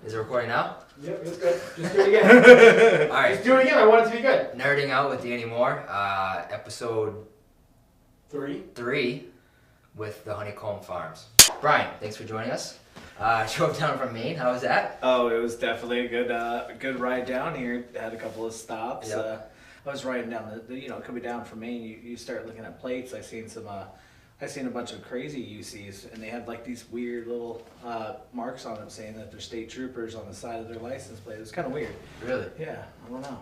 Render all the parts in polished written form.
Is it recording now? Yep, it's good. Just do it again. Alright. Just do it again. I want it to be good. Nerding Out with Danny Moore, episode 3 with the Honeycomb Farms. Brian, thanks for joining us. Drove down from Maine. How was that? Oh, it was definitely a good ride down here. Had a couple of stops. Yep. I was riding down coming down from Maine, you start looking at plates. I seen a bunch of crazy UCs, and they had like these weird little marks on them saying that they're state troopers on the side of their license plate. It was kind of weird. Really? Yeah, I don't know.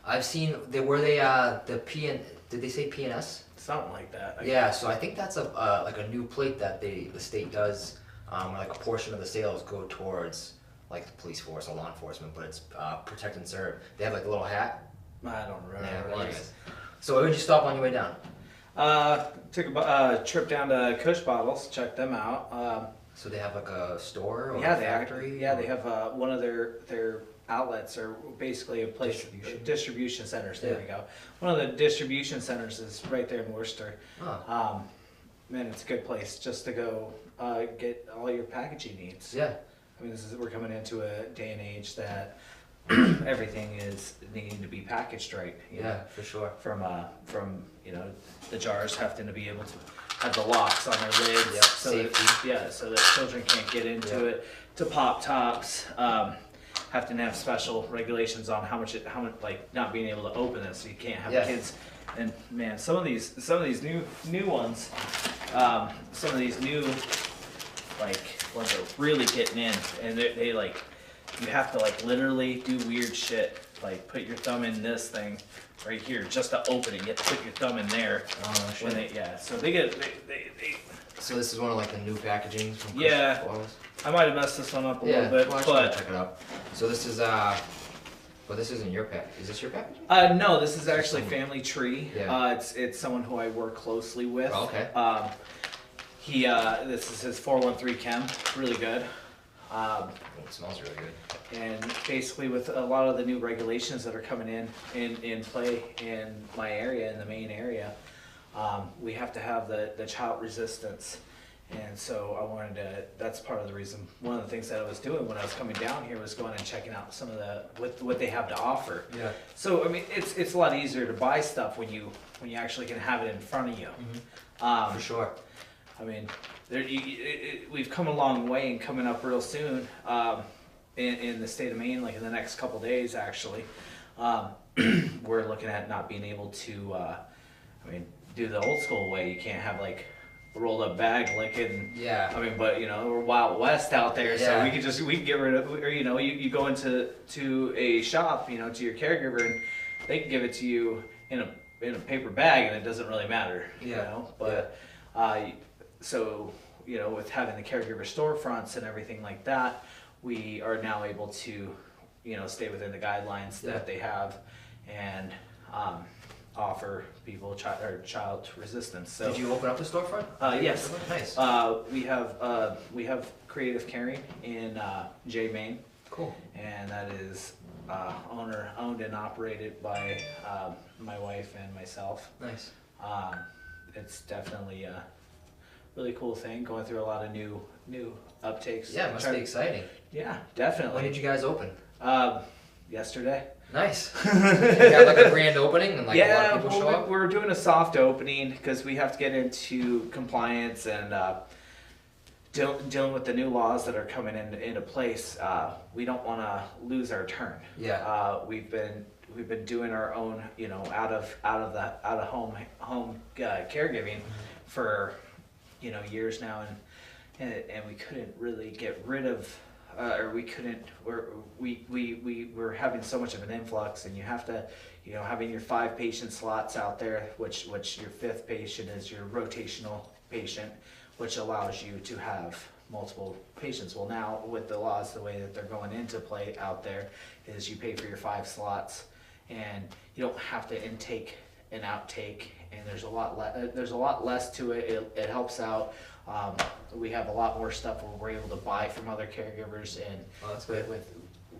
I've seen, did they say PNS? Something like that. Yeah, so I think that's like a new plate that the state does, like a portion of the sales go towards like the police force or law enforcement, but it's protect and serve. They have like a little hat. I don't remember. Yeah, anyways. So where would you stop on your way down? Took a trip down to Kush Bottles, checked them out. So they have like a store or Yeah, a factory? Yeah, they have one of their outlets, or basically a place, distribution centers. There we go. One of the distribution centers is right there in Worcester. Oh. Man, it's a good place just to go get all your packaging needs. Yeah. I mean, we're coming into a day and age that everything is needing to be packaged right. You know? For sure. From the jars having to be able to have the locks on their lids, Yep, so safety. so that children can't get into it. To pop tops, have to have special regulations on how much like not being able to open it, so you can't have kids. And man, some of these new ones, some of these new like ones are really getting in, and they like, you have to like literally do weird shit, like put your thumb in this thing right here just to open it. You have to put your thumb in there. Oh, shit. So they So this is one of like the new packagings from Yeah. Kush Bottles? I might have messed this one up a little bit, well, I should but check it out. So this is well, this isn't your pack. Is this your packaging? no, this is actually Family Tree. Yeah. It's someone who I work closely with. Oh, okay. This is his 413 Chem, really good. It smells really good. And basically with a lot of the new regulations that are coming in play in my area, in the Maine area, we have to have the child resistance. And so that's part of the reason, one of the things that I was doing when I was coming down here was going and checking out some of what they have to offer. Yeah. So, I mean, it's a lot easier to buy stuff when you actually can have it in front of you. Mm-hmm. For sure. I mean, we've come a long way, and coming up real soon in the state of Maine, like in the next couple days, actually, we're looking at not being able to, do the old school way. You can't have like a rolled up bag like in, but we're Wild West out there, so we can get rid of, or you go into a shop, to your caregiver, and they can give it to you in a paper bag, and it doesn't really matter, but. So, with having the caregiver storefronts and everything like that, we are now able to, stay within the guidelines that they have, and offer people child resistance. So, did you open up the storefront? Yes. Nice. We have Creative Caring in Jay, Maine. Cool. And that is owned and operated by my wife and myself. Nice. It's definitely a really cool thing, going through a lot of new uptakes. Yeah, it must be exciting. Yeah, definitely. When did you guys open? Yesterday. Nice. You got like a grand opening and like a lot of people show up? We're doing a soft opening because we have to get into compliance and dealing with the new laws that are coming into place. We don't want to lose our turn. Yeah. We've been doing our own, out of home caregiving for years now, and we couldn't really get rid of, we're having so much of an influx, and you have to, having your 5 patient slots out there, which your 5th patient is your rotational patient, which allows you to have multiple patients. Well, now with the laws, the way that they're going into play out there is you pay for your 5 slots, and you don't have to intake and outtake, and there's a lot less to it. It helps out. We have a lot more stuff where we're able to buy from other caregivers, and that's good.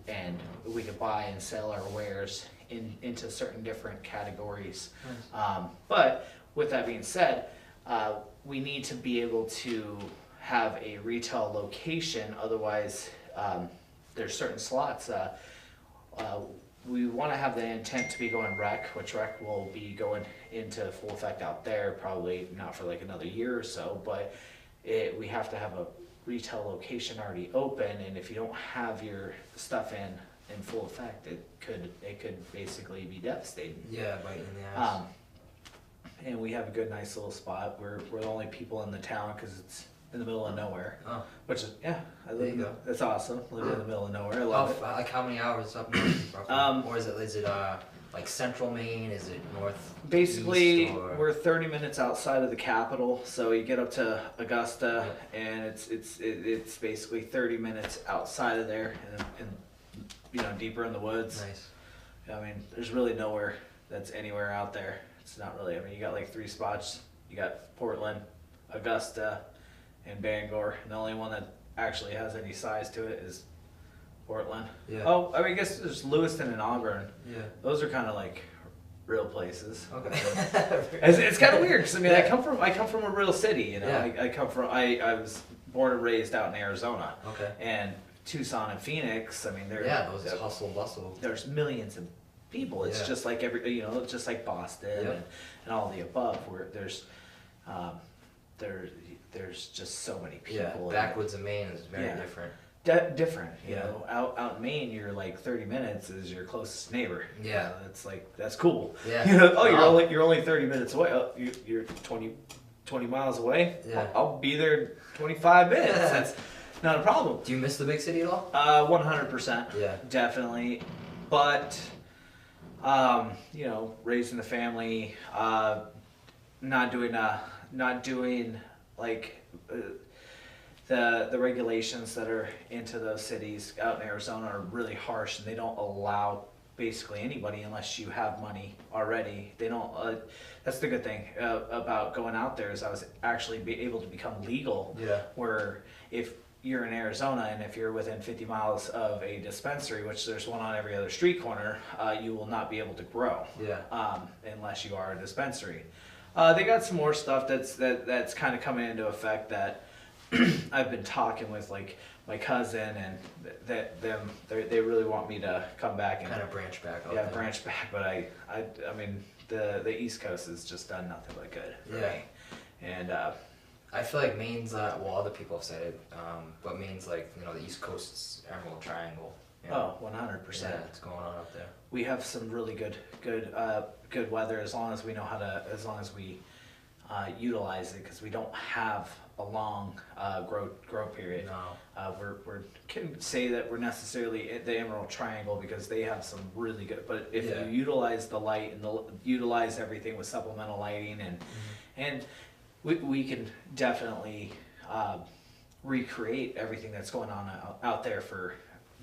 And we could buy and sell our wares into certain different categories. Nice. But with that being said, we need to be able to have a retail location, otherwise there's certain slots. We want to have the intent to be going rec, which rec will be going into full effect out there, probably not for like another year or so, but we have to have a retail location already open, and if you don't have your stuff in full effect, it could basically be devastating. Yeah, biting in the ass. And we have a good, nice little spot. We're the only people in the town because it's in the middle of nowhere. Oh. Which is, yeah, I There live you in, go. that's awesome. Living in the middle of nowhere, I love it. Like how many hours up north, roughly? Or is it like central Maine? Is it north? Basically, east, or? we're 30 minutes outside of the capital, so you get up to Augusta, and it's basically 30 minutes outside of there, and deeper in the woods. Nice. I mean, there's really nowhere that's anywhere out there. It's not really. I mean, you got like 3 spots. You got Portland, Augusta, and Bangor. And the only one that actually has any size to it is Portland. Yeah. Oh, I mean, I guess there's Lewiston and Auburn. Yeah. Those are kind of like real places. Okay. It's kind of weird because I mean, Yeah. I come from a real city. You know, Yeah. I was born and raised out in Arizona. Okay. And Tucson and Phoenix. I mean, Those hustle bustle. there's millions of people. It's Yeah. just like just like Boston Yep. and all the above, where there's just so many people. Yeah, backwoods of Maine is very Yeah. different. Different, you Yeah. know. Out in Maine, you're like 30 minutes is your closest neighbor. Yeah. You know, that's cool. Yeah. You know, Oh. you're only 30 minutes away. Oh, you're 20 miles away. Yeah. I'll be there 25 minutes. That's not a problem. Do you miss the big city at all? 100%. Yeah. Definitely. But raising the family, not doing like the regulations that are into those cities out in Arizona are really harsh, and they don't allow basically anybody unless you have money already. They don't. That's the good thing about going out there is I was actually able to become legal. Yeah. Where if you're in Arizona and if you're within 50 miles of a dispensary, which there's one on every other street corner, you will not be able to grow. Yeah. Unless you are a dispensary. They got some more stuff that's kind of coming into effect that I've been talking with like my cousin and they really want me to come back and Kind of branch back out yeah there. branch back, but I mean the East Coast has just done nothing but good for Yeah. me, and I feel like Maine's, other people have said it, but Maine's like, the East Coast's Emerald Triangle. You know? 100%. Yeah, it's going on up there. We have some really good weather as long as we utilize it, because we don't have a long grow period. No. We can say that we're necessarily at the Emerald Triangle because they have some really good. But if Yeah. you utilize the light and utilize everything with supplemental lighting and we can definitely recreate everything that's going on out there for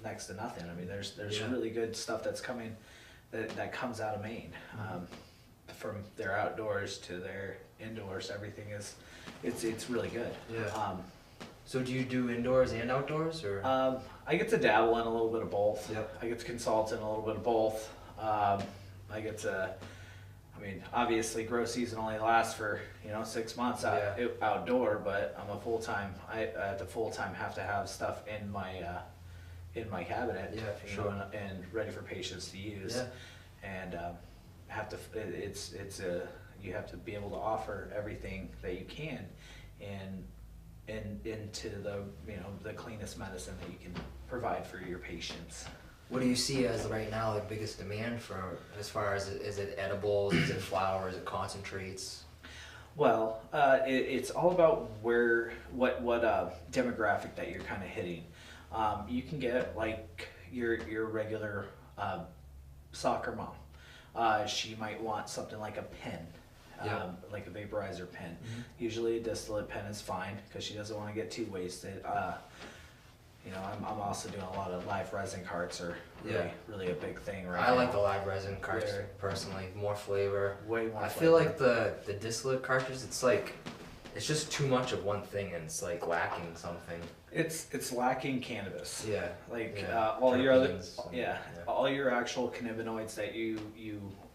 next to nothing. I mean, there's Yeah. really good stuff that's coming that comes out of Maine. From their outdoors to their indoors, everything is it's really good. Yeah. So do you do indoors and outdoors, or? I get to dabble in a little bit of both. Yep. I get to consult in a little bit of both. Obviously grow season only lasts for 6 months outdoor, but I'm a full-time. I at the full-time have to have stuff in my cabinet, Yeah, for sure. and ready for patients to use. Yeah. And you have to be able to offer everything that you can, and into the cleanest medicine that you can provide for your patients. What do you see as right now the biggest demand for, as far as, is it edibles, is it flower, is it concentrates? Well, it's all about what demographic that you're kind of hitting. You can get like your regular soccer mom. She might want something like a pen, Yeah. like a vaporizer pen. Mm-hmm. Usually a distillate pen is fine because she doesn't want to get too wasted. I'm also doing a lot of live resin carts are really a big thing right now. I like the live resin carts They're- personally, more flavor. Way more I flavor. feel like the distillate cartridge, it's just too much of one thing, and it's like lacking something. It's lacking cannabis. Yeah. Like Yeah. all your other Terpenes and- yeah, all your actual cannabinoids that you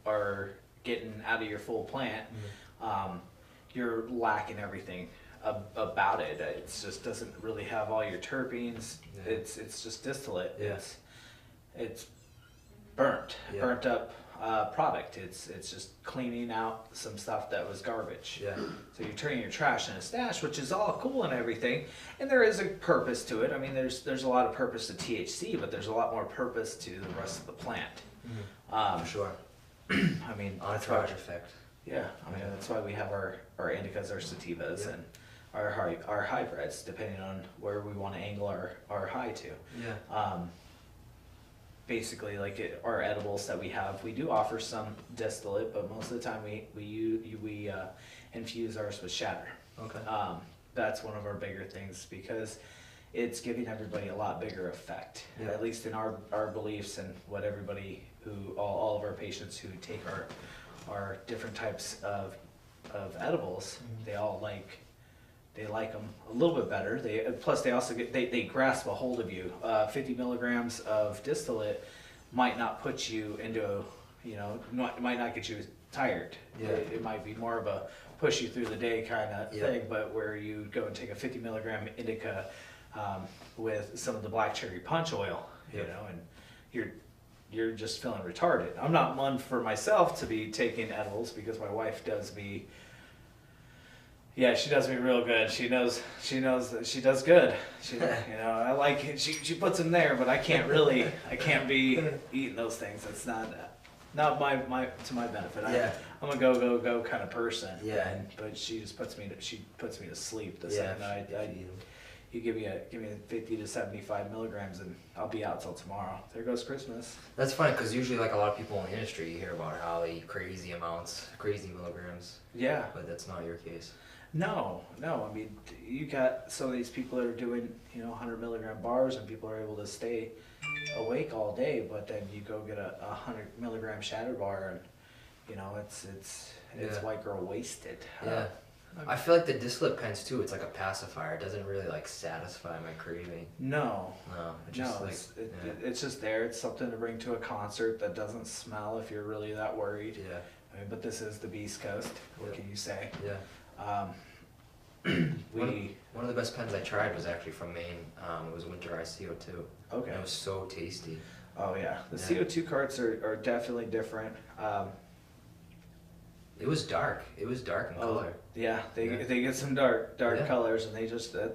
are getting out of your full plant, Mm-hmm. you're lacking everything about it. It just doesn't really have all your terpenes. Yeah. It's just distillate. Yeah. It's burnt Yeah. burnt up product. It's just cleaning out some stuff that was garbage. Yeah. So you're turning your trash into stash, which is all cool and everything, and there is a purpose to it. I mean, there's a lot of purpose to THC, but there's a lot more purpose to the rest of the plant. For sure. I mean, Entourage effect. yeah, I mean that's why we have our indicas, our sativas, and our hybrids, depending on where we want to angle our high to. Yeah. Basically, like our edibles that we have, we do offer some distillate, but most of the time we infuse ours with shatter. Okay. That's one of our bigger things because it's giving everybody a lot bigger effect, Yeah. at least in our beliefs and what everybody all of our patients who take our different types of edibles, they all like them a little bit better. Plus they also they grasp a hold of you. 50 milligrams of distillate might not put you into, might not get you tired. Yeah. It might be more of a push you through the day kind of Yeah. thing, but where you go and take a 50 milligram indica with some of the black cherry punch oil, Yeah. and you're just feeling retarded. I'm not one for myself to be taking edibles because my wife does me. Yeah, she does me real good. She knows that she does good. I like it. She puts them there, but I can't be eating those things. That's not my to my benefit. Yeah. I'm a go kind of person. Yeah. But she just puts me to sleep the Yeah. second night. You give me 50 to 75 milligrams and I'll be out till tomorrow. There goes Christmas. That's funny because usually, like a lot of people in the industry, you hear about how they eat crazy amounts, crazy milligrams. Yeah. But that's not your case. No. I mean, you got some of these people that are doing, 100 milligram bars, and people are able to stay awake all day. But then you go get a 100 milligram shatter bar, and it's Yeah. white girl wasted. Yeah. I feel like the distillate pens too. It's like a pacifier. It doesn't really like satisfy my craving. No. It just It's just there. It's something to bring to a concert that doesn't smell if you're really that worried. Yeah. I mean, but this is the Beast Coast. What Yeah. can you say? Yeah. One of the best pens I tried was actually from Maine. It was winterized CO2. Okay. And it was so tasty. Oh yeah, the Yeah. CO2 carts are definitely different. It was dark. It was dark in color. Yeah, they Yeah. get some dark Yeah. colors, and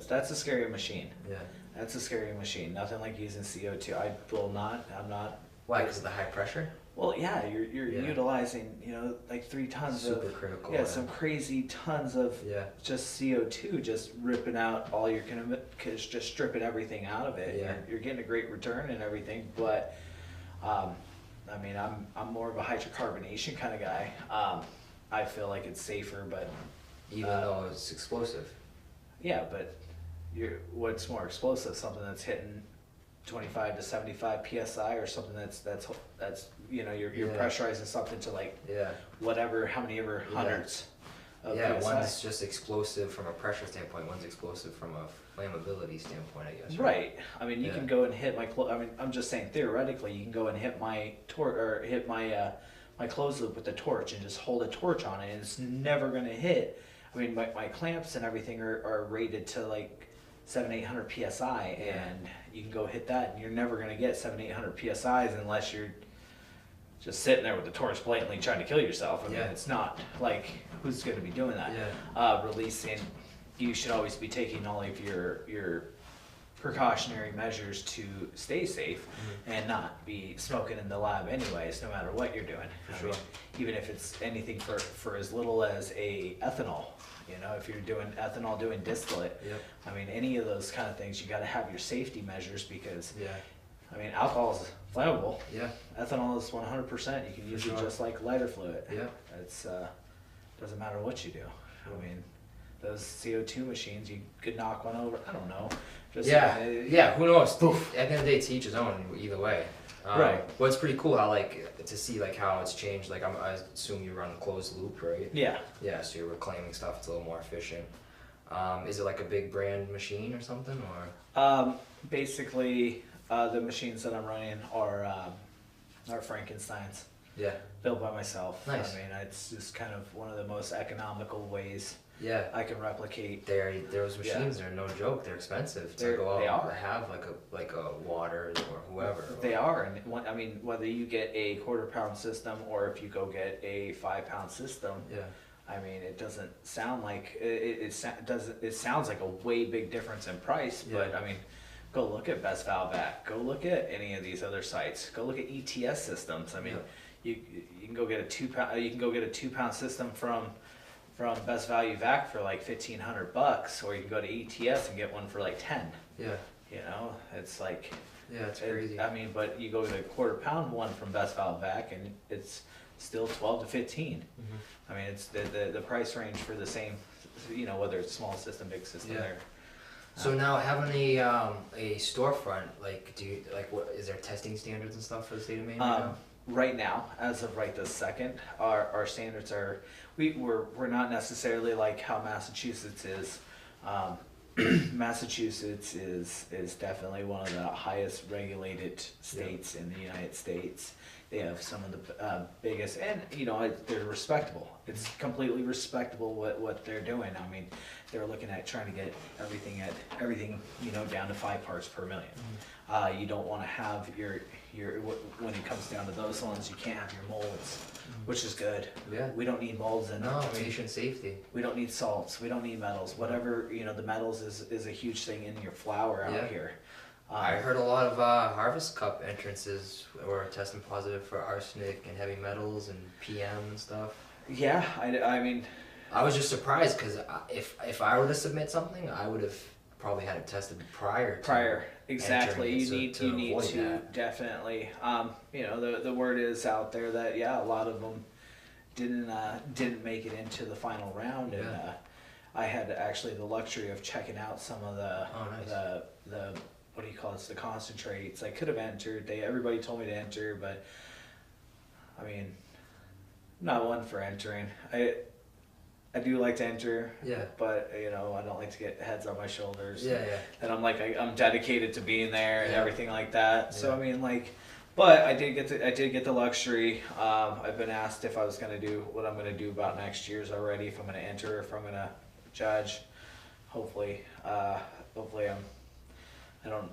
that's a scary machine. Yeah. That's a scary machine. Nothing like using CO2. I'm not. Why? Because of the high pressure? Well, yeah, you're Yeah. utilizing like 3 tons Super of critical. yeah, some crazy tons of Yeah. just CO2, just ripping out all your just stripping everything out of it. Yeah. You're getting a great return and everything, but I mean, I'm more of a hydrocarbonation kind of guy. I feel like it's safer, but Even though it's explosive. yeah, but what's more explosive? Something that's hitting 25 to 75 psi, or something that's you're Yeah. pressurizing something to like Yeah. whatever, how many ever hundreds of Yeah, psi. one's just explosive from a pressure standpoint, one's explosive from a flammability standpoint, I guess. Right. I mean, you Yeah. can go and hit I mean, I'm just saying theoretically, you can go and hit my hit my my closed loop with the torch and just hold a torch on it, and it's never gonna hit. I mean, my clamps and everything are rated to like 700-800 psi, Yeah. and you can go hit that, and you're never gonna get 700-800 psi's unless you're just sitting there with the torch blatantly trying to kill yourself. I mean, Yeah. it's not like, who's gonna be doing that? Yeah. Releasing, you should always be taking all of your precautionary measures to stay safe and not be smoking in the lab anyways, no matter what you're doing. For I mean, sure. even if it's anything for as little as a ethanol, if you're doing ethanol, doing distillate, Yep. I mean, any of those kind of things, you gotta have your safety measures because, Yeah. I mean, alcohol is flammable. Yeah. Ethanol is 100%. You can use sure. it just like lighter fluid. Yeah. It's doesn't matter what you do. I mean, those CO2 machines, you could knock one over. I don't know. Just Yeah. Who knows? At the end of the day, to each his own. Either way. Right. Well, it's pretty cool how to see how it's changed. Like I assume you run a closed loop, right? Yeah. Yeah. So you're reclaiming stuff. It's a little more efficient. Is it like a big brand machine or something, or? Basically, the machines that I'm running are Frankenstein's, Yeah. built by myself. Nice. I mean, it's just kind of one of the most economical ways Yeah. I can replicate. Those machines are no joke. They're expensive to go out and have like a Waters or whoever. They are, and I mean, whether you get a 1/4 pound system or if you go get a 5-pound system. Yeah. I mean, it doesn't sound like it sounds like a way big difference in price, but I mean, go look at Best Valve Vac. Go look at any of these other sites. Go look at ETS systems. I mean, you can go get a 2-pound. You can go get a 2-pound system from Best Value Vac for like $1,500, or you can go to ETS and get one for like 10. Yeah. You know, it's like. Yeah, it's crazy. I mean, but you go to the 1/4 pound one from Best Valve Vac, and it's still 12 to 15. Mm-hmm. I mean, it's the price range for the same, you know, whether it's small system, big system. There. So now having a storefront, like, what is there testing standards and stuff for the state of Maine? Right now, as of right this second, our standards are we're not necessarily like how Massachusetts is. Massachusetts is definitely one of the highest regulated states in the United States. They have some of the biggest, and you know, they're respectable. It's completely respectable what they're doing. I mean, they're looking at trying to get everything you know, down to 5 parts per million. You don't want to have your when it comes down to those ones, you can't have your molds, which is good. Yeah. We don't need molds in. No, patient safety. We don't need salts. We don't need metals. Whatever, you know, the metals is a huge thing in your flour out here. I heard a lot of Harvest Cup entrances were testing positive for arsenic and heavy metals and PM and stuff. Yeah, I mean, I was just surprised because if I were to submit something, I would have probably had it tested prior. Exactly. You need to that. definitely. You know, the word is out there that a lot of them didn't make it into the final round, and I had actually the luxury of checking out some of the the what do you call it? The concentrates. I could have entered. Everybody told me to enter, but I mean, I'm not one for entering. I do like to enter, but you know, I don't like to get heads on my shoulders. And I'm like, I'm dedicated to being there and everything like that. So I mean, like, but I did get the luxury. I've been asked if I was going to do what I'm going to do about next year's already. If I'm going to enter, if I'm going to judge. Hopefully I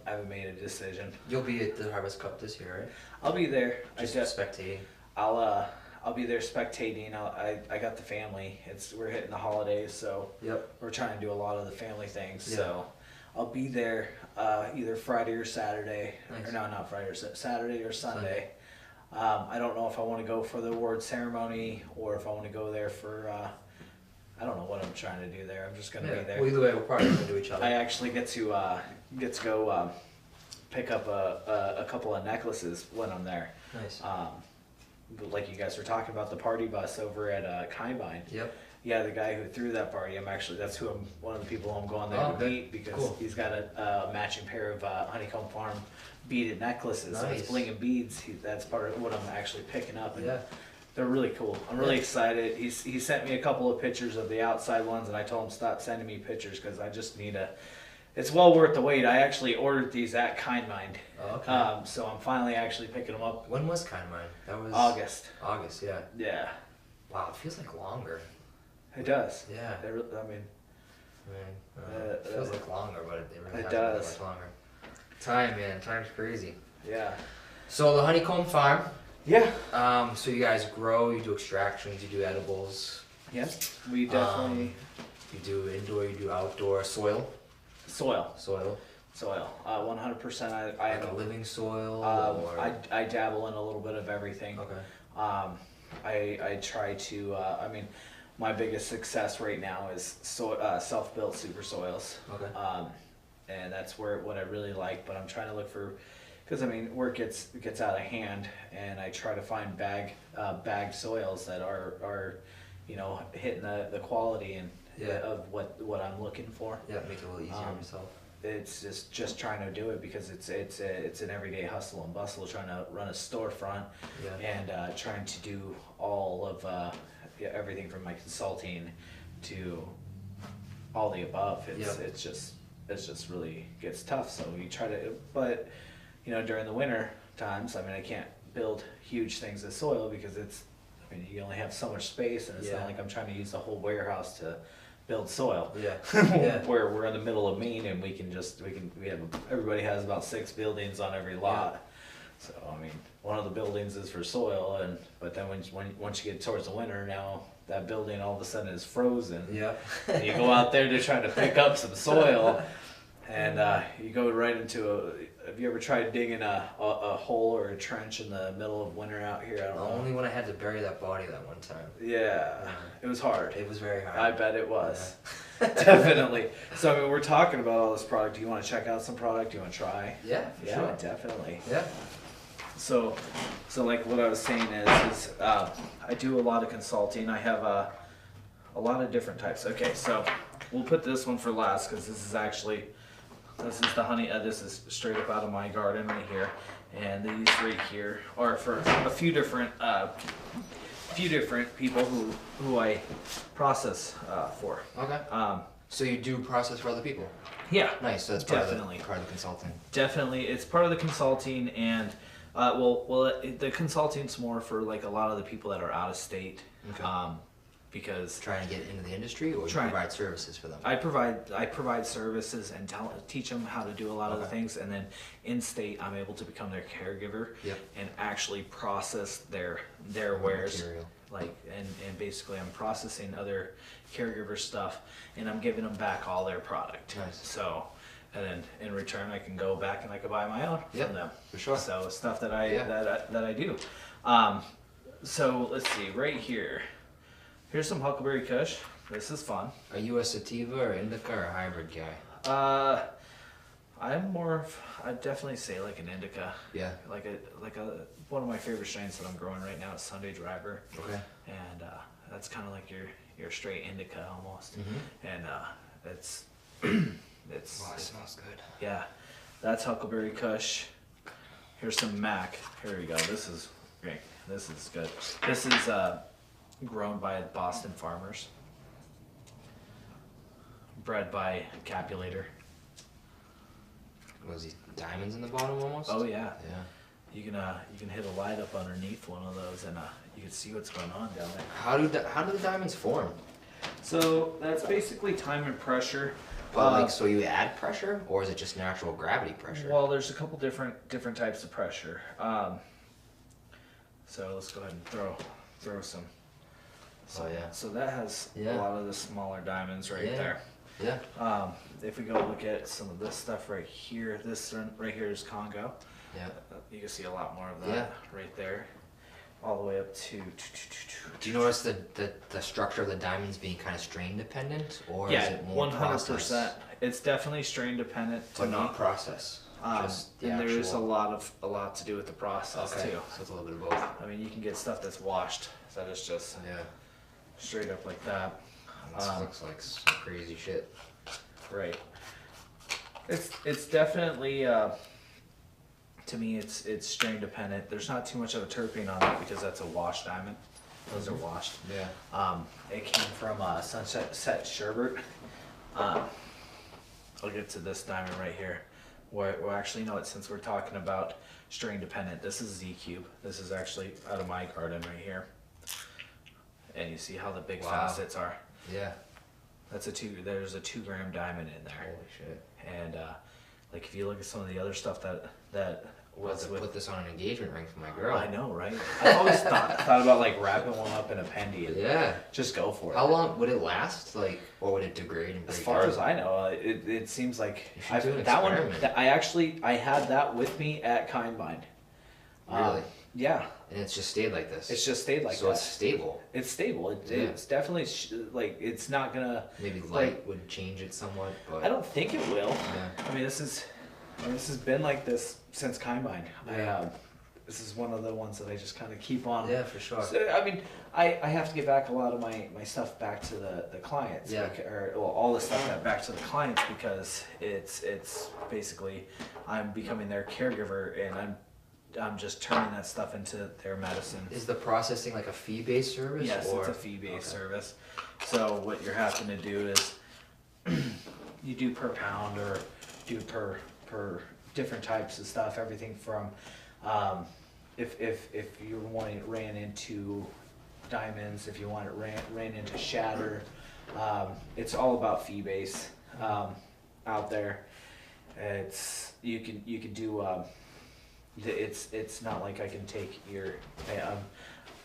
haven't made a decision. You'll be at the Harvest Cup this year, right? I'll be there. Just spectating. I'll be there spectating. I got the family. We're hitting the holidays, so we're trying to do a lot of the family things. So I'll be there either Friday or Saturday. Or no, not Friday or Saturday or Sunday. I don't know if I want to go for the award ceremony or if I want to go there for. I don't know what I'm trying to do there. I'm just gonna be there. Well, either way, we're probably gonna do each other. I actually get to go pick up a couple of necklaces when I'm there. Nice. Like you guys were talking about the party bus over at Kindbind. Yep. Yeah, the guy who threw that party, that's one of the people I'm going there to meet because he's got a matching pair of Honeycomb Farm beaded necklaces. Nice. So it's bling and beads. That's part of what I'm actually picking up. And they're really cool. I'm really excited. He sent me a couple of pictures of the outside ones, and I told him stop sending me pictures because I just need it's well worth the wait. I actually ordered these at Kindmind. Oh, okay. So I'm finally actually picking them up. When was Kindmind? That was August. August, yeah. Yeah. Wow, it feels like longer. It does. Yeah. It feels like longer, but it really hasn't been much longer. Time, man. Time's crazy. Yeah. So the Honeycomb Farm. Yeah. So you guys grow, you do extractions, you do edibles. Yes. We definitely. You do indoor, you do outdoor, soil. 100%. I like a living soil. I dabble in a little bit of everything. Okay. I try to. My biggest success right now is self-built super soils. Okay. And that's what I really like. But I'm trying to look for, because work gets out of hand, and I try to find bagged soils that are hitting the quality and of what I'm looking for. Yeah, make it a little easier on yourself. It's just trying to do it because it's an everyday hustle and bustle, trying to run a storefront and trying to do all of everything from my consulting to all the above. It's just really gets tough. So you try to, but during the winter times, I can't build huge things of soil because you only have so much space, and it's not like I'm trying to use the whole warehouse to build soil. Yeah. Yeah. Where we're in the middle of Maine and everybody has about 6 buildings on every lot. So I mean, one of the buildings is for soil, but then once you get towards the winter, now that building all of a sudden is frozen. Yeah. And you go out there to try to pick up some soil, and you go right into have you ever tried digging a hole or a trench in the middle of winter out here? I don't know. Only when I had to bury that body that one time. Yeah, it was hard. It was very hard. I bet it was. Yeah. Definitely. So I mean, we're talking about all this product. Do you want to check out some product? Do you want to try? Yeah, for sure. Definitely. Yeah. So like what I was saying is I do a lot of consulting. I have a lot of different types. Okay, so we'll put this one for last because this is the honey. This is straight up out of my garden right here, and these right here are for a few different people who I process for. Okay. So you do process for other people? Yeah. Nice. So that's definitely part of the consulting. Definitely, it's part of the consulting, and the consulting's more for like a lot of the people that are out of state. Okay. Because trying to get into the industry, or you provide services for them? I provide services and teach them how to do a lot of the things, and then in state I'm able to become their caregiver. Yep. And actually process their wares. Material. Like and basically I'm processing other caregiver stuff, and I'm giving them back all their product. Nice. So, and then in return I can go back and I can buy my own from them. For sure. So stuff that I do. So let's see right here. Here's some Huckleberry Kush. This is fun. Are you a sativa or indica or a hybrid guy? I'd definitely say like an indica. Yeah. Like one of my favorite strains that I'm growing right now is Sunday Driver. Okay. And that's kind of like your straight indica almost. Mm-hmm. And it's it smells good. Yeah. That's Huckleberry Kush. Here's some Mac. Here we go. This is great. This is good. This is grown by Boston farmers, bred by Capulator. Was he diamonds in the bottom almost? Oh yeah. Yeah. You can hit a light up underneath one of those, and you can see what's going on down there. How do the diamonds form? So that's basically time and pressure. But so you add pressure, or is it just natural gravity pressure? Well, there's a couple different types of pressure. So let's go ahead and throw some. So So that has a lot of the smaller diamonds right there. Yeah. If we go look at some of this stuff right here, this one right here is Congo. Yeah. You can see a lot more of that right there, all the way up to. Do you notice the structure of the diamonds being kind of strain dependent, or is it more 100%. It's definitely strain dependent, but not process. And there is a lot to do with the process too. So it's a little bit of both. I mean, you can get stuff that's washed that is just straight up like that. This looks like some crazy shit. Right. It's definitely to me it's strain dependent. There's not too much of a terpene on it because that's a washed diamond. Those are washed. Yeah. It came from Sunset Sherbert. I'll get to this diamond right here. Well, actually, no. Since we're talking about strain dependent, this is Z Cube. This is actually out of my garden right here. And you see how the big facets are. Yeah. There's a 2 gram diamond in there. Holy shit. And like if you look at some of the other stuff that was put this on an engagement ring for my girl. I know, right? I've always thought about like wrapping one up in a pendy and just go for it. How long would it last? Like, or would it degrade and break? As far as I know, it seems like I had that with me at Kindbind. Really? Yeah. And it's just stayed like this. It's just stayed like that. So it's stable. It's stable. It's definitely like it's not gonna. Maybe light would change it somewhat, but I don't think it will. Yeah. I mean, this has been like this since Kindbind. Yeah. This is one of the ones that I just kind of keep on. Yeah, for sure. So, I mean, I have to give back a lot of my stuff back to the clients. Yeah. All the stuff back to the clients because it's basically I'm becoming their caregiver and I'm just turning that stuff into their medicine. Is the processing like a fee-based service? Yes, it's a fee-based service. So what you're having to do is you do per pound or do per different types of stuff. Everything from if you want it ran into diamonds, if you want it ran into shatter, It's all about fee base out there. You can do. It's not like I can take your.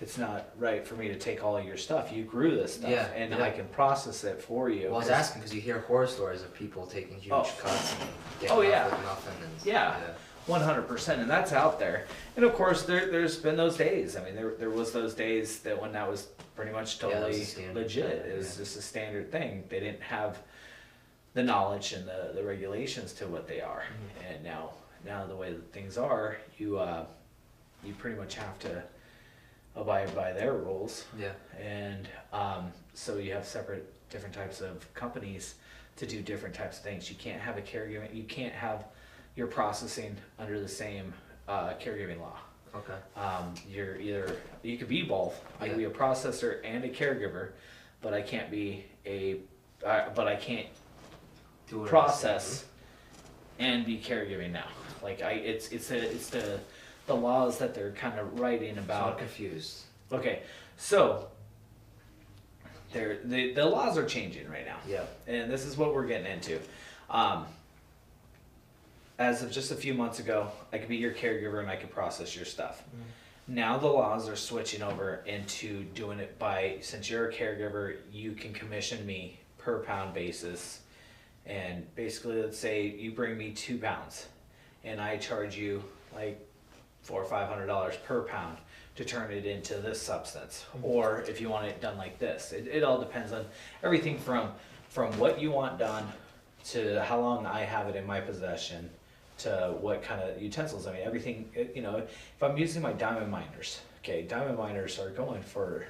It's not right for me to take all of your stuff. You grew this stuff, and I can process it for you. Well, I was asking because you hear horror stories of people taking huge cuts and getting off with nothing. And, yeah. 100%, and that's out there. And of course, there's been those days. I mean, there was those days that when that was pretty much totally legit. It was just a standard thing. They didn't have the knowledge and the regulations to what they are. And now the way that things are, you pretty much have to abide by their rules. Yeah. And so you have different types of companies to do different types of things. You can't have a caregiving. You can't have your processing under the same caregiving law. Okay. You could be both. I could be a processor and a caregiver, but I can't be I can't do process and be caregiving now. Like it's the laws that they're kind of writing about. So I'm confused. Okay, so the laws are changing right now. Yeah. And this is what we're getting into. As of just a few months ago, I could be your caregiver and I could process your stuff. Now the laws are switching over into doing it since you're a caregiver, you can commission me per pound basis. And basically, let's say you bring me 2 pounds and I charge you like $400 or $500 per pound to turn it into this substance. Or if you want it done like this, it all depends on everything from what you want done to how long I have it in my possession to what kind of utensils. I mean, everything, if I'm using my diamond miners, diamond miners are going for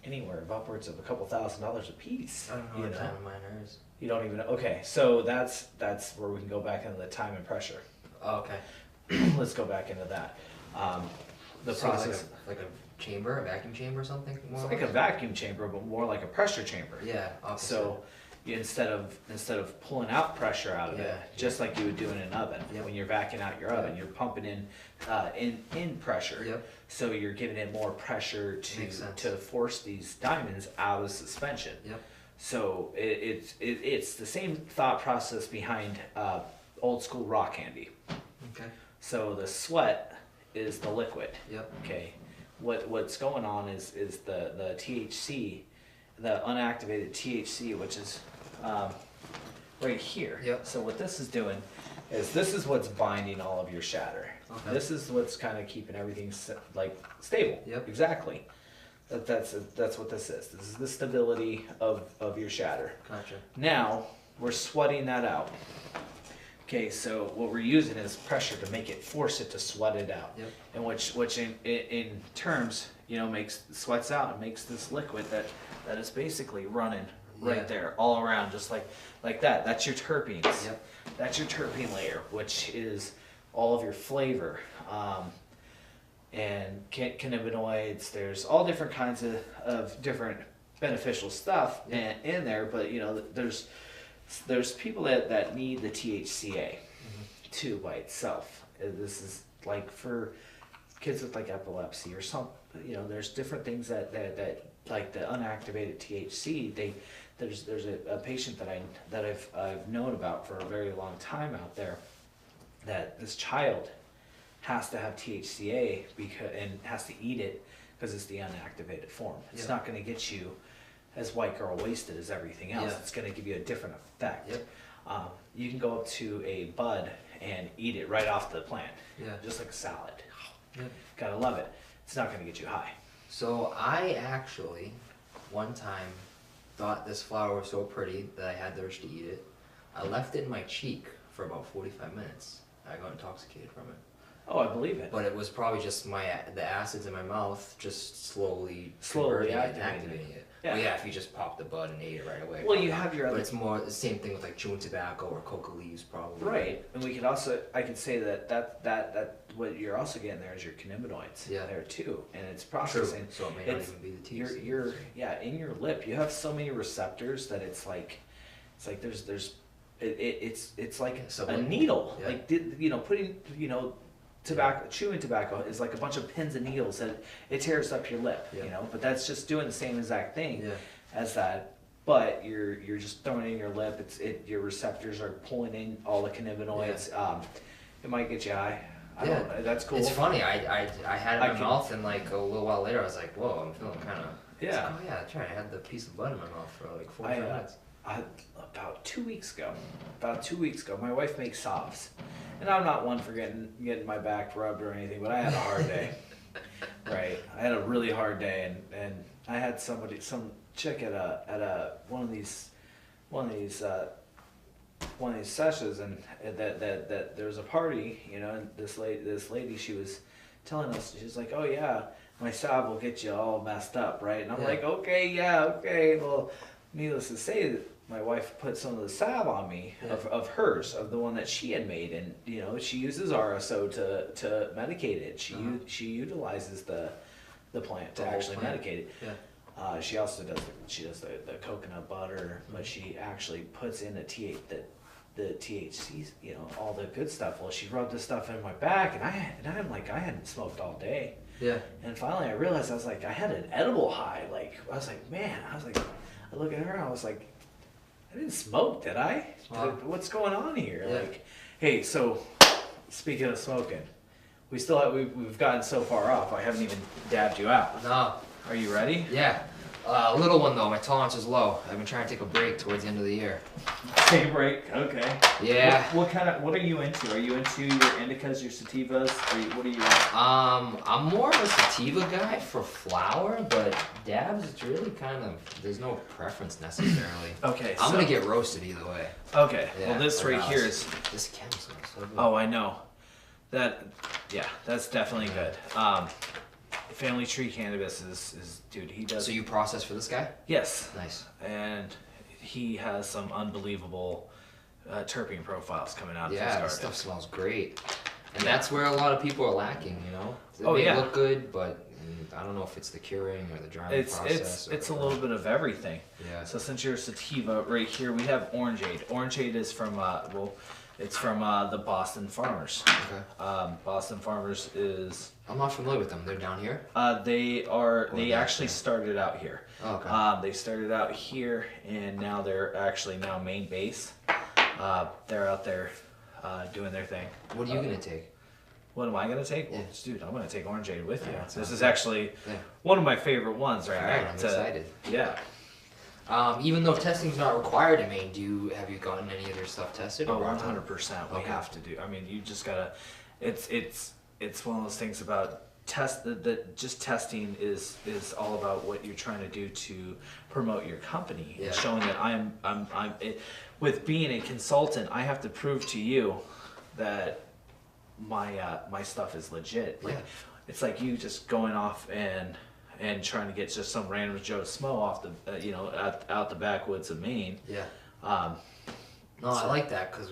anywhere of upwards of a couple $1,000s a piece. I don't know what a diamond miner is. You don't even know? Okay, so that's where we can go back into the time and pressure. Oh, okay. Let's go back into that. The So process. like a chamber, a vacuum chamber or something? It's like a vacuum chamber, but more like a pressure chamber. Yeah. Okay. So instead of pulling out pressure out of it, just like you would do in an oven, when you're vacuuming out your oven, you're pumping in pressure. Yep. So you're giving it more pressure to force these diamonds out of suspension. Yep. So it's the same thought process behind old school rock candy. Okay. So the sweat is the liquid. Yep. Okay. What's going on is the THC, the unactivated THC, which is right here. Yep. So what this is doing is this is what's binding all of your shatter. Okay. This is what's kind of keeping everything stable. Yep. Exactly. That's what this is. This is the stability of your shatter. Gotcha. Now we're sweating that out. Okay, so what we're using is pressure to force it to sweat it out. Yep. And which in terms, sweats out and makes this liquid that is basically running right there all around, just like that. That's your terpenes. Yep. That's your terpene layer, which is all of your flavor. And cannabinoids, there's all different kinds of different beneficial stuff in there, but there's people that need the THCA too by itself. This is like for kids with like epilepsy or some, there's different things that like the unactivated THC. There's a patient that I've known about for a very long time out there, that this child has to have THCA and has to eat it because it's the unactivated form. It's not going to get you as white girl wasted as everything else. It's going to give you a different effect. Yep. You can go up to a bud and eat it right off the plant, just like a salad. Yep. Gotta love it. It's not going to get you high. So I actually, one time, thought this flower was so pretty that I had the urge to eat it. I left it in my cheek for about 45 minutes. I got intoxicated from it. Oh, I believe it. But it was probably just the acids in my mouth just slowly Slowly activating it. Yeah. Well, if you just pop the bud and ate it right away. Well, you have your other... But it's more the same thing with like chewing tobacco or coca leaves probably. Right, and we could also, I could say that what you're also getting there is your cannabinoids there too, and it's processing. True. So it may not even be the THC. You're in your lip, you have so many receptors that it's like it's like a needle, like putting chewing tobacco is like a bunch of pins and needles that it tears up your lip, but that's just doing the same exact thing as that but you're just throwing it in your lip. Your receptors are pulling in all the cannabinoids. It might get you high. That's cool. It's funny. I had it in my mouth, and like a little while later, I was like, whoa, I'm feeling kind of. Yeah. Like, oh yeah, that's right. I had the piece of bud in my mouth for like 45 minutes. About 2 weeks ago, my wife makes salves, and I'm not one for getting my back rubbed or anything, but I had a hard day. Right, I had a really hard day, and I had some chick at one of these sessions, and that there was a party, you know, and this lady, she was telling us, she was like, oh yeah, my salve will get you all messed up, right? And I'm like, okay, well, needless to say, my wife put some of the salve on me of hers, of the one that she had made, and you know, she uses RSO to medicate it. She utilizes the plant to actually medicate it. Yeah. She also does the coconut butter, but she actually puts in the THCs, you know, all the good stuff. Well, she rubbed this stuff in my back, and I'm like, I hadn't smoked all day. Yeah. And finally, I realized, I was like, I had an edible high. Like, I was like, man, I look at her, and I was like, I didn't smoke, did I? What's going on here? Yeah. Like, hey, so speaking of smoking, we've gotten so far off. I haven't even dabbed you out. No. Are you ready? Yeah. A little one though. My tolerance is low. I've been trying to take a break towards the end of the year. Take a break. Okay. Yeah. What are you into? Are you into your indicas, your sativas? What are you? I'm more of a sativa guy for flower, but dabs, it's really kind of, there's no preference necessarily. Okay. I'm gonna get roasted either way. Okay. Yeah, well, this right here is. This chem smells so good. Oh, I know. That's definitely good. Family Tree Cannabis is dude, he does. So you process for this guy? Yes. Nice. And he has some unbelievable terpene profiles coming out of his garden. Yeah, this stuff smells great. And that's where a lot of people are lacking, you know? They may look good, but I don't know if it's the curing or the drying process. It's a little bit of everything. Yeah. So since you're a sativa, right here we have Orangeade. Orangeade is from, it's from the Boston Farmers. Okay. Boston Farmers is... I'm not familiar with them. They're down here? They actually started out here. Oh, okay. They started out here, and now they're actually main base. They're out there doing their thing. What are you going to take? What am I going to take? Well, dude, I'm going to take Orangeade with you. This is actually one of my favorite ones right now. I'm excited. Yeah. Even though testing's not required in Maine, have you gotten any of their stuff tested? Oh, 100%. We have to do. I mean, you just gotta. It's one of those things about just testing is all about what you're trying to do to promote your company. Yeah. It's showing that with being a consultant, I have to prove to you that my stuff is legit. Like, it's like you just going off and trying to get just some random Joe Smo off the out the backwoods of Maine. Yeah. I like that because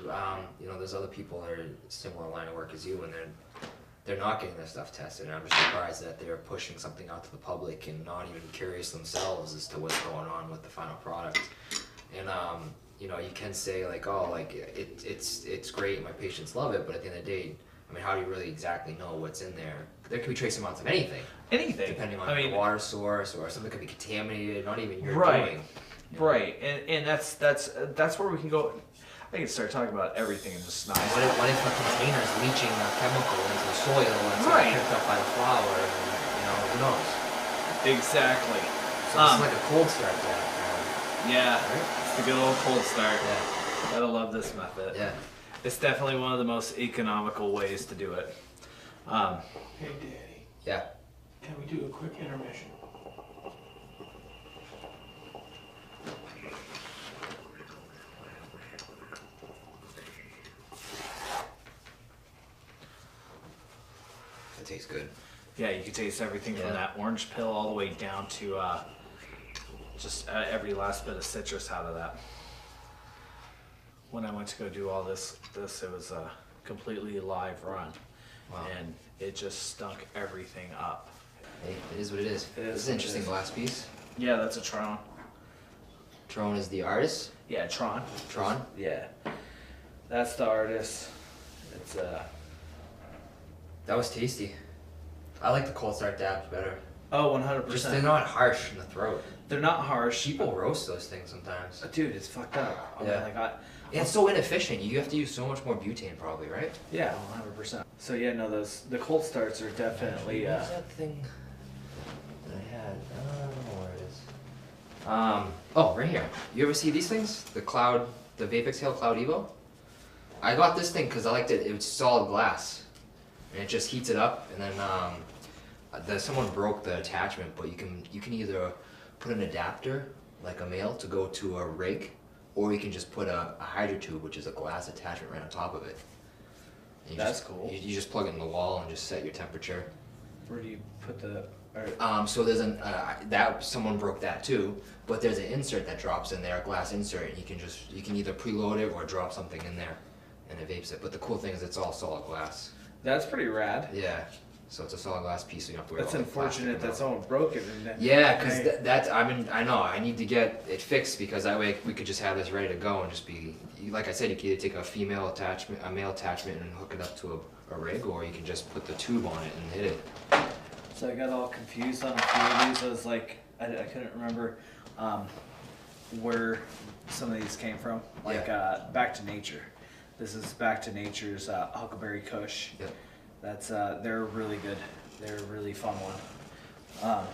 there's other people that are in a similar line of work as you, and they're not getting their stuff tested, and I'm just surprised that they're pushing something out to the public and not even curious themselves as to what's going on with the final product. And you can say like, oh, like it's great, my patients love it, but at the end of the day, I mean, how do you really exactly know what's in there? There could be trace amounts of anything. Anything. Depending on the water source, or something could be contaminated, not even your doing. Right, and that's where we can go. I can start talking about everything and just not. What if a container is leaching a chemical into the soil and it's picked up by the flower, and who knows? Exactly. So it's like a cold start there. Yeah, right? It's the good old cold start. Yeah. Gotta love this method. Yeah. It's definitely one of the most economical ways to do it. Hey, Daddy. Yeah. Can we do a quick intermission? That tastes good. Yeah, you can taste everything from that orange pill all the way down to just every last bit of citrus out of that. When I went to go do all this it was a completely live run. Wow. And it just stunk everything up. Hey, it is what it is. This is an interesting glass piece. Yeah, that's a Tron. Tron is the artist? Yeah, Tron. Tron? Yeah. That's the artist. It's That was tasty. I like the cold start dabs better. Oh, 100%. Just they're not harsh in the throat. They're not harsh. People roast those things sometimes. Dude, it's fucked up. I mean, Yeah. like It's so inefficient. You have to use so much more butane, probably, right? yeah, 100%. So yeah, no, the cold starts are definitely. What was that thing that I had? I don't know where it is. Oh, right here. You ever see these things? The Vape Exhale Cloud Evo? I got this thing because I liked it. It was solid glass, and it just heats it up. And then someone broke the attachment, but you can either put an adapter like a male to go to a rig, or you can just put a hydro tube, which is a glass attachment right on top of it. And That's cool. You just plug it in the wall and just set your temperature. Where do you put the? So there's someone broke that too, but there's an insert that drops in there, a glass insert, and you can either preload it or drop something in there, and it vapes it. But the cool thing is it's all solid glass. That's pretty rad. Yeah. So it's a solid glass piece, so you don't have to worry That's about the plastic unfortunate and that all. someone broke it. And then, Yeah, because I know I need to get it fixed, because that way we could just have this ready to go and just be, like I said, you can either take a male attachment and hook it up to a rig, or you can just put the tube on it and hit it. So I got all confused on a few of these. I was like, I couldn't remember where some of these came from. Like Back to Nature. This is Back to Nature's Huckleberry Kush. Yep. That's they're really good. They're a really fun one.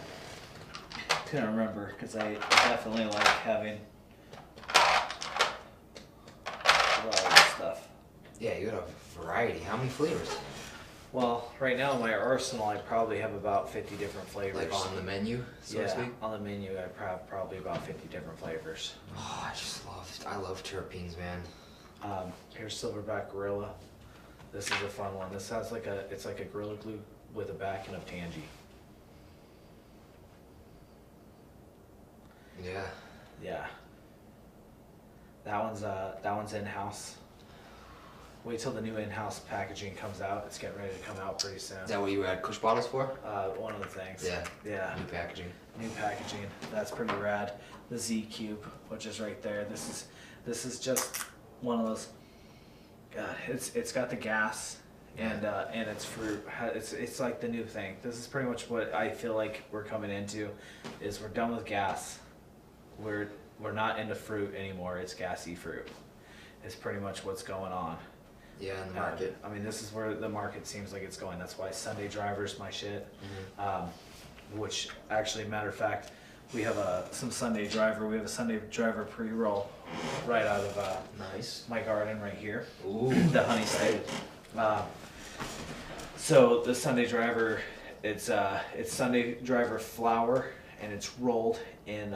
Couldn't remember because I definitely like having a lot of this stuff. Yeah, you got a variety. How many flavors? Well, right now in my arsenal, I probably have about 50 different flavors. Like on the menu, so to Yeah, speak? on the menu, I have probably about 50 different flavors. Oh, I love terpenes, man. Here's Silverback Gorilla. This is a fun one. This has it's like a Gorilla Glue with a backing of Tangy. Yeah. Yeah. That one's in-house. Wait till the new in-house packaging comes out. It's getting ready to come out pretty soon. Is that what you had Kush bottles for? One of the things. Yeah. Yeah. New packaging. New packaging. That's pretty rad. The Z Cube, which is right there. This is just one of those. God, it's got the gas and it's fruit. It's like the new thing. This is pretty much what I feel like we're coming into. Is we're done with gas. We're not into fruit anymore. It's gassy fruit. It's pretty much what's going on. Yeah, in the market. I mean, this is where the market seems like it's going. That's why Sunday Driver's my shit. Which actually, matter of fact, we have some Sunday Driver. We have a Sunday Driver pre-roll right out of Nice. my garden right here. Ooh. The honey state. So the Sunday Driver, it's Sunday Driver flour, and it's rolled in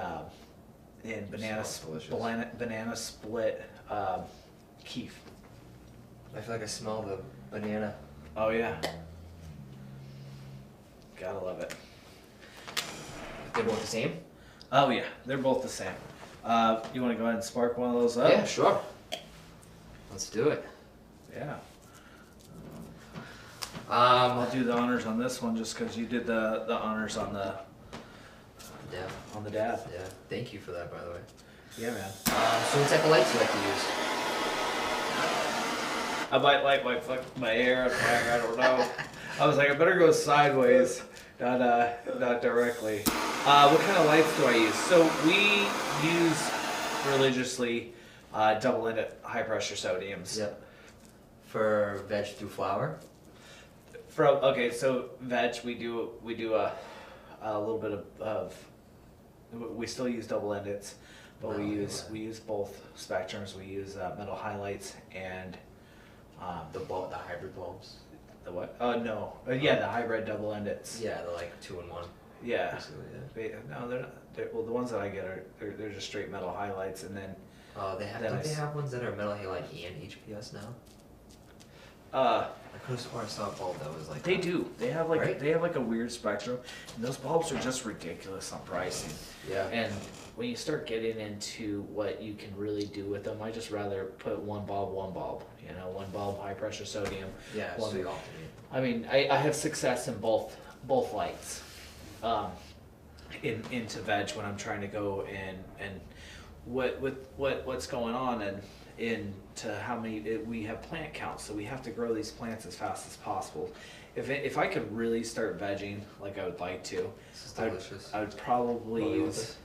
banana Smells delicious. banana split keef. I feel like I smell the banana. Oh yeah. Gotta love it. They're both the same? Oh yeah, they're both the same. You want to go ahead and spark one of those up? Yeah, sure. Let's do it. Yeah. I'll I'll do the honors on this one just because you did the honors on the dab. Yeah, thank you for that, by the way. Yeah, man. So what type of lights do you like to use? I might light my hair on fire. I don't know. I was like, I better go sideways, not directly. What kind of lights do I use? So we use religiously double-ended high-pressure sodiums. Yep. For veg through flour? So veg we do a little bit of we still use double-endeds, but we use both spectrums. We use metal highlights and The hybrid bulbs? the what? No. Yeah, the hybrid double-endeds. Yeah, the like 2-in-1. Yeah. Basically, yeah. No, they're not. Well, the ones that I get they're just straight metal highlights, and then Don't they have ones that are metal halide and HPS now? I could have sworn I saw a bulb that was like they that. do. They have like Right? they have like a weird spectrum, and those bulbs are just ridiculous on pricing. Yeah. And when you start getting into what you can really do with them, I just rather put one bulb. You know, one bulb, high pressure sodium. Yeah, One- so you alternate. I mean, I have success in both lights. Into veg when I'm trying to go and what's going on and into how many we have plant counts, so we have to grow these plants as fast as possible. if I could really start vegging like I would like to, This is delicious. I would probably What do you want use.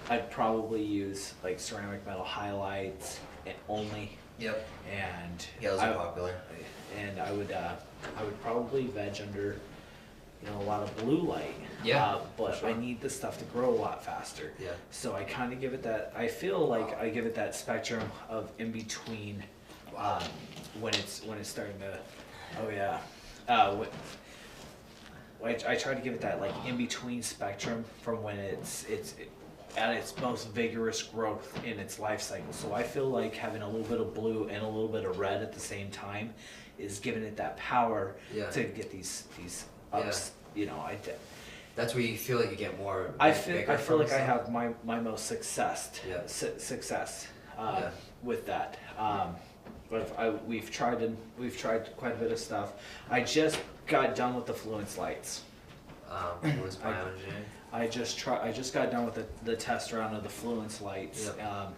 I'd probably use like ceramic metal highlights and only, Yep. and Yeah, those are popular. and I would probably veg under, you know, a lot of blue light. Yeah, But for sure. I need the stuff to grow a lot faster. Yeah. So I kind of give it that. I feel like I give it that spectrum of in between, when it's starting to. Oh yeah. I try to give it that like in between spectrum from when it's at its most vigorous growth in its life cycle. So I feel like having a little bit of blue and a little bit of red at the same time is giving it that power Yeah. to get these ups. You know, That's where you feel like you get more. I feel from like I stuff. have my most success Yeah. success Yeah. with that. But we've tried quite a bit of stuff. I just got done with the Fluence lights. It was bioengineering. I just got done with the test round of the Fluence lights. Yep.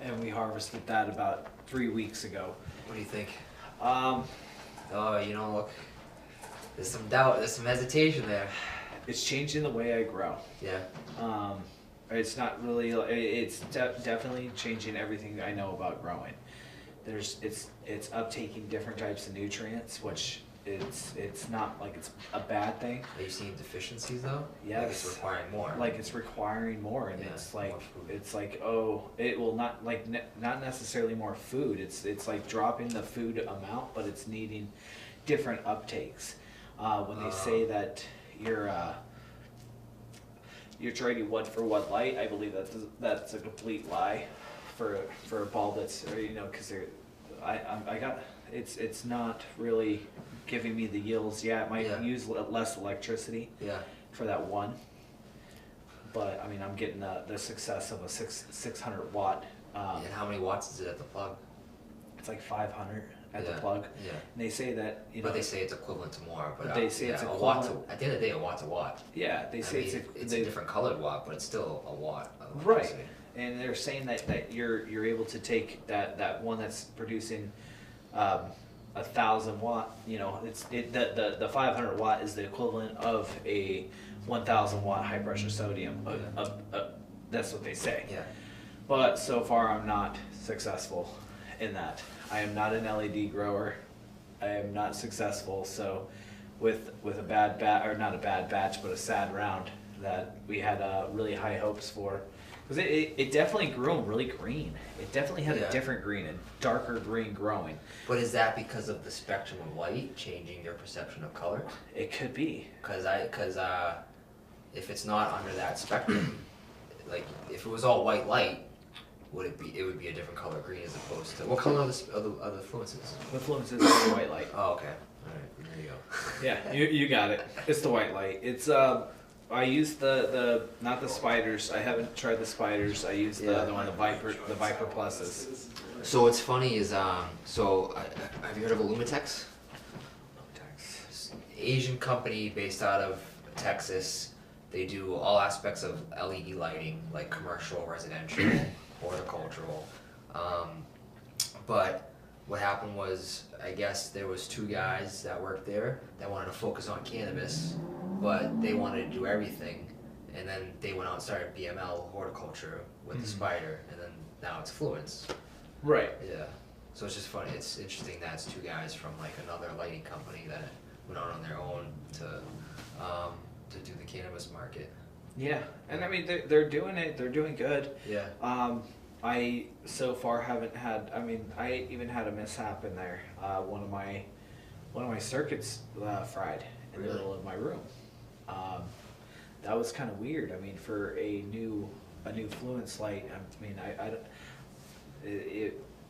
And we harvested that about 3 weeks ago. What do you think? Um, Oh, look. There's some doubt. There's some hesitation there. it's changing the way I grow. Yeah. It's not really. It's definitely changing everything I know about growing. It's uptaking different types of nutrients, which it's not like it's a bad thing. Are you seeing deficiencies though? Yes. Like it's requiring more. Like it's requiring more, and Yeah, it's like more food. it will not not necessarily more food. It's like dropping the food amount, but it's needing different uptakes. When they say that you're trading what for what light, I believe that's a complete lie for a bulb that's, because I got it's not really giving me the yields. Yeah, it might Yeah. use less electricity Yeah. for that one, but I mean I'm getting the success of a 600 watt. And how many watts is it at the plug? It's like 500 at Yeah, the plug. yeah. And they say that But they say it's equivalent to more. But They say it's a watt. equivalent. At the end of the day, a watt's a watt. Yeah, they say It's a different colored watt, but it's still a watt. Of Right, electricity. and they're saying that you're able to take that one that's producing 1,000 watt. The 500 watt is the equivalent of a 1,000 watt high pressure sodium. That's what they say. Yeah. But so far, I'm not successful in that. I am not an LED grower. I am not successful. So, with a bad not a bad batch, but a sad round that we had really high hopes for, because it definitely grew really green. It definitely had Yeah. a different green, and darker green growing. But is that because of the spectrum of light changing your perception of color? It could be. Because if it's not under that spectrum, like if it was all white light, it would be a different color green as opposed to what color are the fluences? The fluence is the white light. Oh, okay. All right, there you go. Yeah, you got it. It's the white light. It's I used the not the spiders. I haven't tried the spiders. I used the Yeah. other one, the Viper Pluses. So what's funny is have you heard of Illumitex? Asian company based out of Texas. They do all aspects of LED lighting, like commercial, residential, horticultural. But what happened was, I guess there was two guys that worked there that wanted to focus on cannabis, but they wanted to do everything. And then they went out and started BML horticulture with the spider, and then now it's Fluence. Right. Yeah. So it's just funny. It's interesting that it's two guys from like another lighting company that went out on their own to do the cannabis market. Yeah, and I mean they're doing it. They're doing good. Yeah. I so far haven't had. I mean, I even had a mishap in there. One of my circuits fried in the Really? middle of my room. That was kind of weird. I mean, for a new Fluence light. I mean,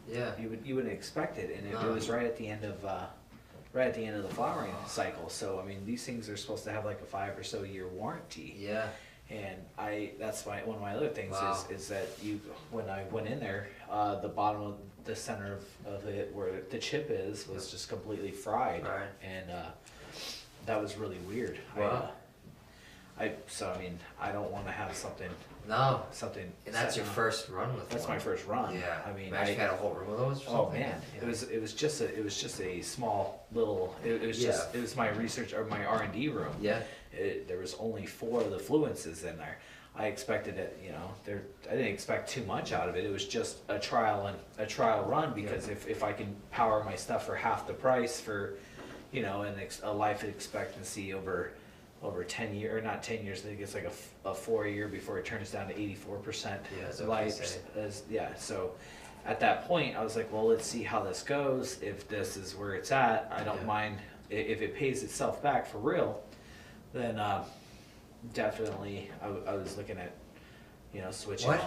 Yeah. you wouldn't expect it, and it No. was right at the end of the flowering cycle. So I mean, these things are supposed to have like a 5 or so year warranty. Yeah. And that's one of my other things Wow. is that when I went in there, the bottom of the center of it where the chip was just completely fried. Right. And that was really weird. Wow. So I mean, I don't want to have something. No. Something. And that's your set on- first run with That's one. my first run. Yeah. I mean, Imagine you had a whole room of those. Or oh something. man, Yeah. it was just a small little. It was just Yeah. it was my research or my R&D room. Yeah. There was only 4 of the fluences in there. I expected it, you know. I didn't expect too much out of it. It was just a trial run because if I can power my stuff for half the price for, you know, a life expectancy over 10 years, or not 10 years, I think it's like a 4-year before it turns down to 84% Yeah, that's what they life. say. So at that point, I was like, well, let's see how this goes. If this is where it's at, I don't mind. If it pays itself back for real, then definitely I was looking at, you know, switching. What?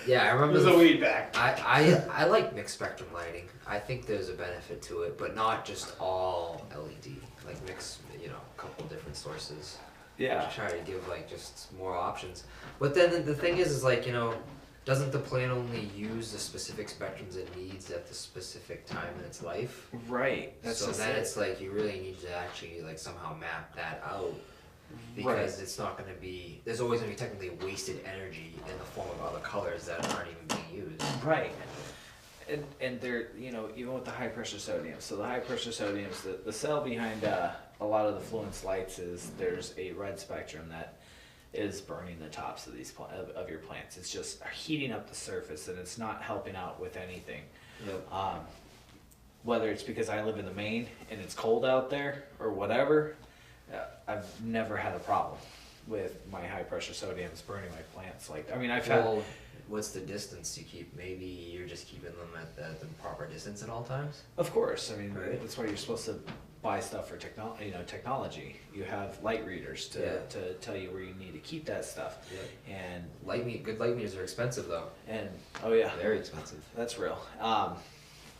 Yeah, I remember. There's a weed back. I like mixed spectrum lighting. I think there's a benefit to it, but not just all LED. Like mix, you know, a couple different sources. Yeah. To try to give like just more options. But then the thing is like, you know, doesn't the plant only use the specific spectrums it needs at the specific time in its life? Right. That's so just then it. it's like you really need to actually like somehow map that out. Because Right. it's not going to be, there's always going to be technically wasted energy in the form of other colors that aren't even being used. Right. And they're, you know, even with the high pressure sodium. So the high pressure sodiums, the cell behind a lot of the fluence lights is there's a red spectrum that is burning the tops of these of your plants. It's just heating up the surface and it's not helping out with anything. Yep. Whether it's because I live in the Maine and it's cold out there or whatever, I've never had a problem with my high pressure sodiums burning my plants. Like, I mean, I've had. Well, what's the distance you keep? Maybe you're just keeping them at the proper distance at all times? Of course, I mean, Right. that's why you're supposed to buy stuff for technology. You have light readers to tell you where you need to keep that stuff. Yeah. And Good light meters are expensive though. and oh yeah, Very expensive. that's real.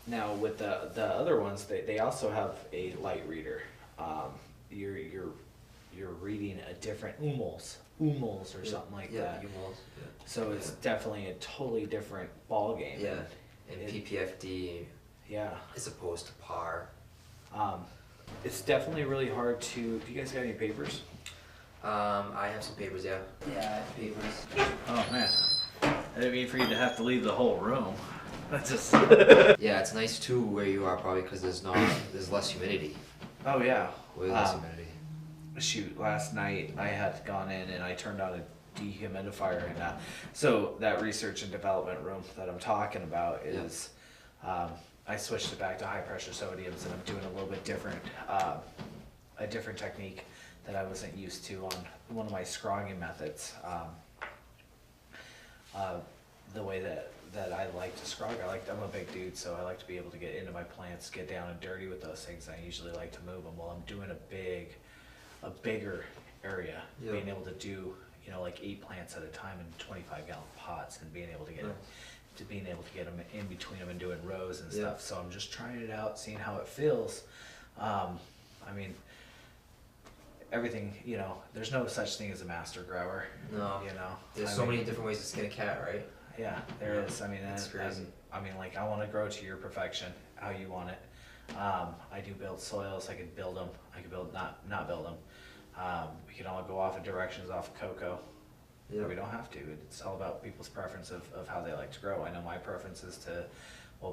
Now with the other ones, they also have a light reader. You're reading a different umals or something like that. UMOs. So it's definitely a totally different ball game. Yeah. And PPFD Yeah. as opposed to PAR. It's definitely really hard to. Do you guys got any papers? I have some papers, yeah. Yeah, I have papers. Oh man, I didn't mean for you to have to leave the whole room. That's just. Yeah, it's nice too where you are probably because there's less humidity. Oh yeah. Way less humidity. Shoot, last night I had gone in and I turned on a dehumidifier and so that research and development room that I'm talking about is I switched it back to high pressure sodiums and I'm doing a little bit different a different technique that I wasn't used to on one of my scrogging methods. The way that I like to scrog, I'm a big dude, so I like to be able to get into my plants, get down and dirty with those things. I usually like to move them while I'm doing a bigger area, Yeah. being able to do, you know, like 8 plants at a time in 25-gallon pots and being able to get them, in between them and doing rows and stuff. So I'm just trying it out, seeing how it feels. I mean, everything, you know, there's no such thing as a master grower. No. You know, There's so many different ways to skin a cat, right? Yeah, there is. I mean, It's crazy. I mean, like, I want to grow to your perfection, how you want it. I do build soils. I could build them. I could not build them. We can all go off in directions off of cocoa. Yeah. We don't have to. It's all about people's preference of how they like to grow. I know my preference is to,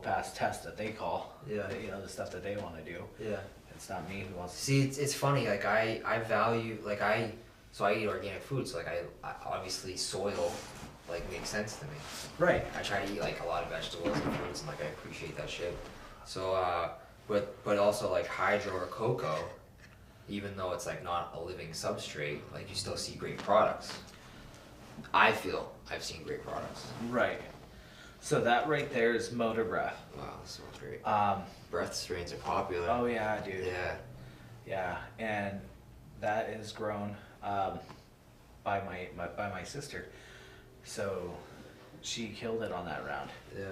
pass tests that they call. Yeah. You know, the stuff that they want to do. Yeah. It's not me who wants to. See, it's funny. Like I value so I eat organic food. So like I obviously soil like makes sense to me. Right. I try to eat like a lot of vegetables and fruits and like I appreciate that shit. So but also like hydro or cocoa, even though it's like not a living substrate, like you still see great products. I feel I've seen great products. Right. So that right there is Motor Breath. Wow, this smells great. Breath Strains are popular. Oh yeah, dude. Yeah. Yeah, and that is grown by my sister. So she killed it on that round. Yeah.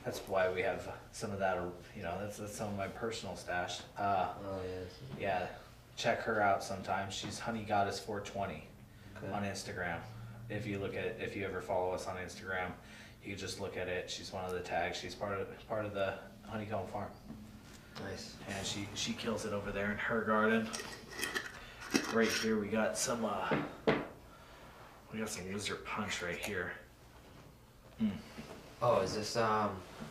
That's why we have some of that. You know, that's some of my personal stash. Oh yes. Yeah, check her out sometime. She's Honey Goddess 420 Okay. on Instagram. If you ever follow us on Instagram, you can just look at it. She's one of the tags. She's part of the Honeycomb Farm. Nice. and she kills it over there in her garden. Right here we got some lizard punch right here. Oh, is this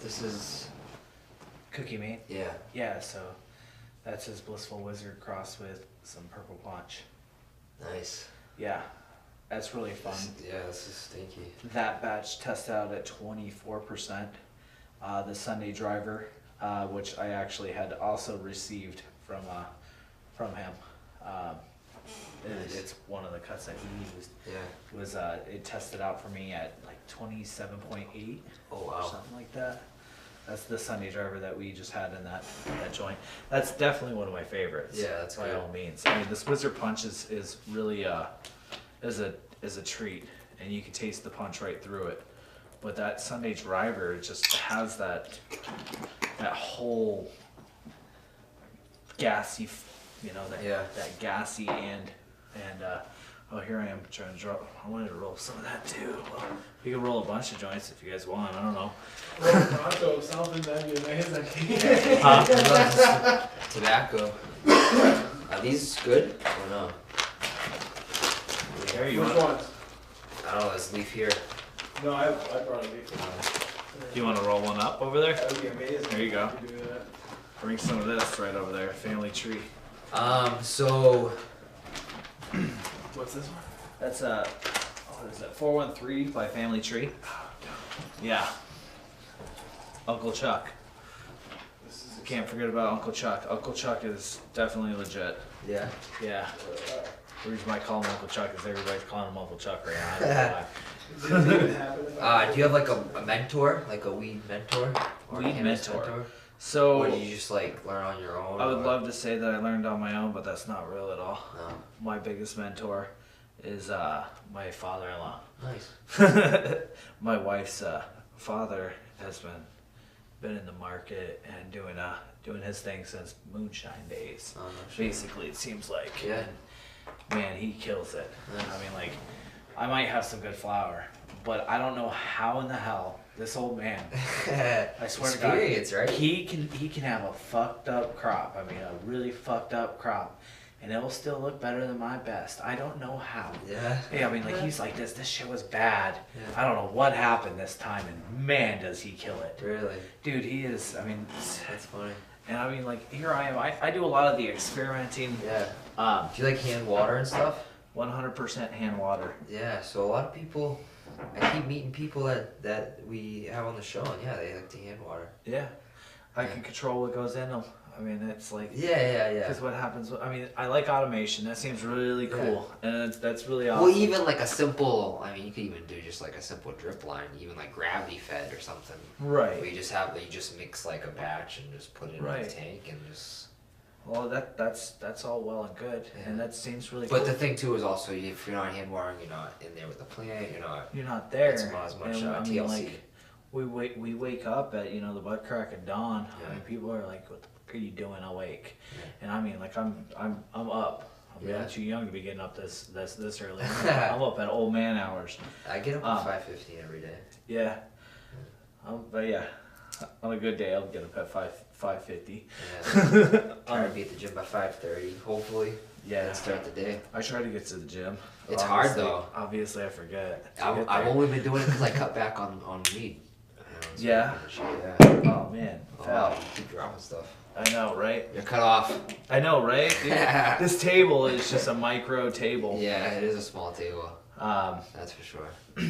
this is Cookie mate. yeah. Yeah, so that's his blissful wizard crossed with some purple punch. Nice. Yeah, that's really fun. Yeah, this is stinky. That batch tested out at 24%. The Sunday driver, which I actually had also received from him. It's one of the cuts that he used. Yeah. Was it tested out for me at like 27.8 Oh or wow. something like that. That's the Sunday driver that we just had in that joint. That's definitely one of my favorites. Yeah, that's by good. all means. I mean, this Wizard Punch is really is a treat, and you can taste the punch right through it. But that Sunday driver just has that whole gassy, that gassy and oh, here I am trying to drop. I wanted to roll some of that too. Well, you can roll a bunch of joints if you guys want. I don't know. Pronto, something that'd be amazing. Tobacco. Are these good or no? Here you Which want. ones? I don't know. Let's leave here. No, I brought a big one. Do you want to roll one up over there? That would be amazing. There you go. if you could do that. Bring some of this right over there. Family tree. So What's this one? That's what is that? 413 by Family Tree. Yeah. Uncle Chuck. This is Can't forget about Uncle Chuck. Uncle Chuck is definitely legit. yeah. Yeah. The reason I call him Uncle Chuck is everybody's calling him Uncle Chuck right now. I don't know why. Does it even happen? Do you have like a mentor, like a weed mentor? Or a Weed cannabis mentor? Or So did you just like learn on your own? I would or- love to say that I learned on my own, but that's not real at all. No. My biggest mentor is my father-in-law. Nice. My wife's father has been in the market and doing his thing since moonshine days. Oh, no shit. Basically, it seems like. Yeah. And, man, he kills it. Nice. I mean, like, I might have some good flour, but I don't know how in the hell this old man. I swear to God, Experience, right? he can have a fucked up crop. I mean, a really fucked up crop, and it will still look better than my best. I don't know how. Yeah. Yeah, I mean, like, he's like, this shit was bad. Yeah. I don't know what happened this time, and man, does he kill it. Really? Dude, he is, I mean, That's funny. and I mean, like, here I am. I do a lot of the experimenting. Yeah. Um, Do you like hand water and stuff? 100% hand water. Yeah. So a lot of people, I keep meeting people that we have on the show, and yeah, they like to hand water. Yeah. I can control what goes in them. I mean, it's like, Yeah. because what happens, I mean, I like automation. That seems really cool. And that's really awesome. Well, even like a simple, I mean, you could even do just like a simple drip line, even like gravity fed or something. Right. Where you just mix like a batch and just put it in Right. the tank and just. Well, that's all well and good. Yeah. And that seems really But cool. the thing too is also if you're not hand watering, you're not in there with the plant. You're not. there. It's not as much And, I mean, TLC. like, we wake up at the butt crack of dawn. Yeah. I mean, people are like, "What the fuck are you doing awake?" Yeah. And I mean, like, I'm up. I'm Yeah. not too young to be getting up this early. I'm up at old man hours. I get up at 5:15 every day. Yeah. But yeah, on a good day, I'll get up at 5:50. Yeah. Try to be at the gym by 5:30, hopefully. Yeah. And start the day. I try to get to the gym. It's hard, Obviously- though. Obviously, I forget. to I've get I've there. only been doing it because I cut back on meat. Yeah? Yeah. Oh man. Oh, wow, you keep dropping stuff. I know, right? You're cut off. I know, right? Dude, this table is just a micro table. Yeah, it is a small table. Um, That's for sure. Yeah,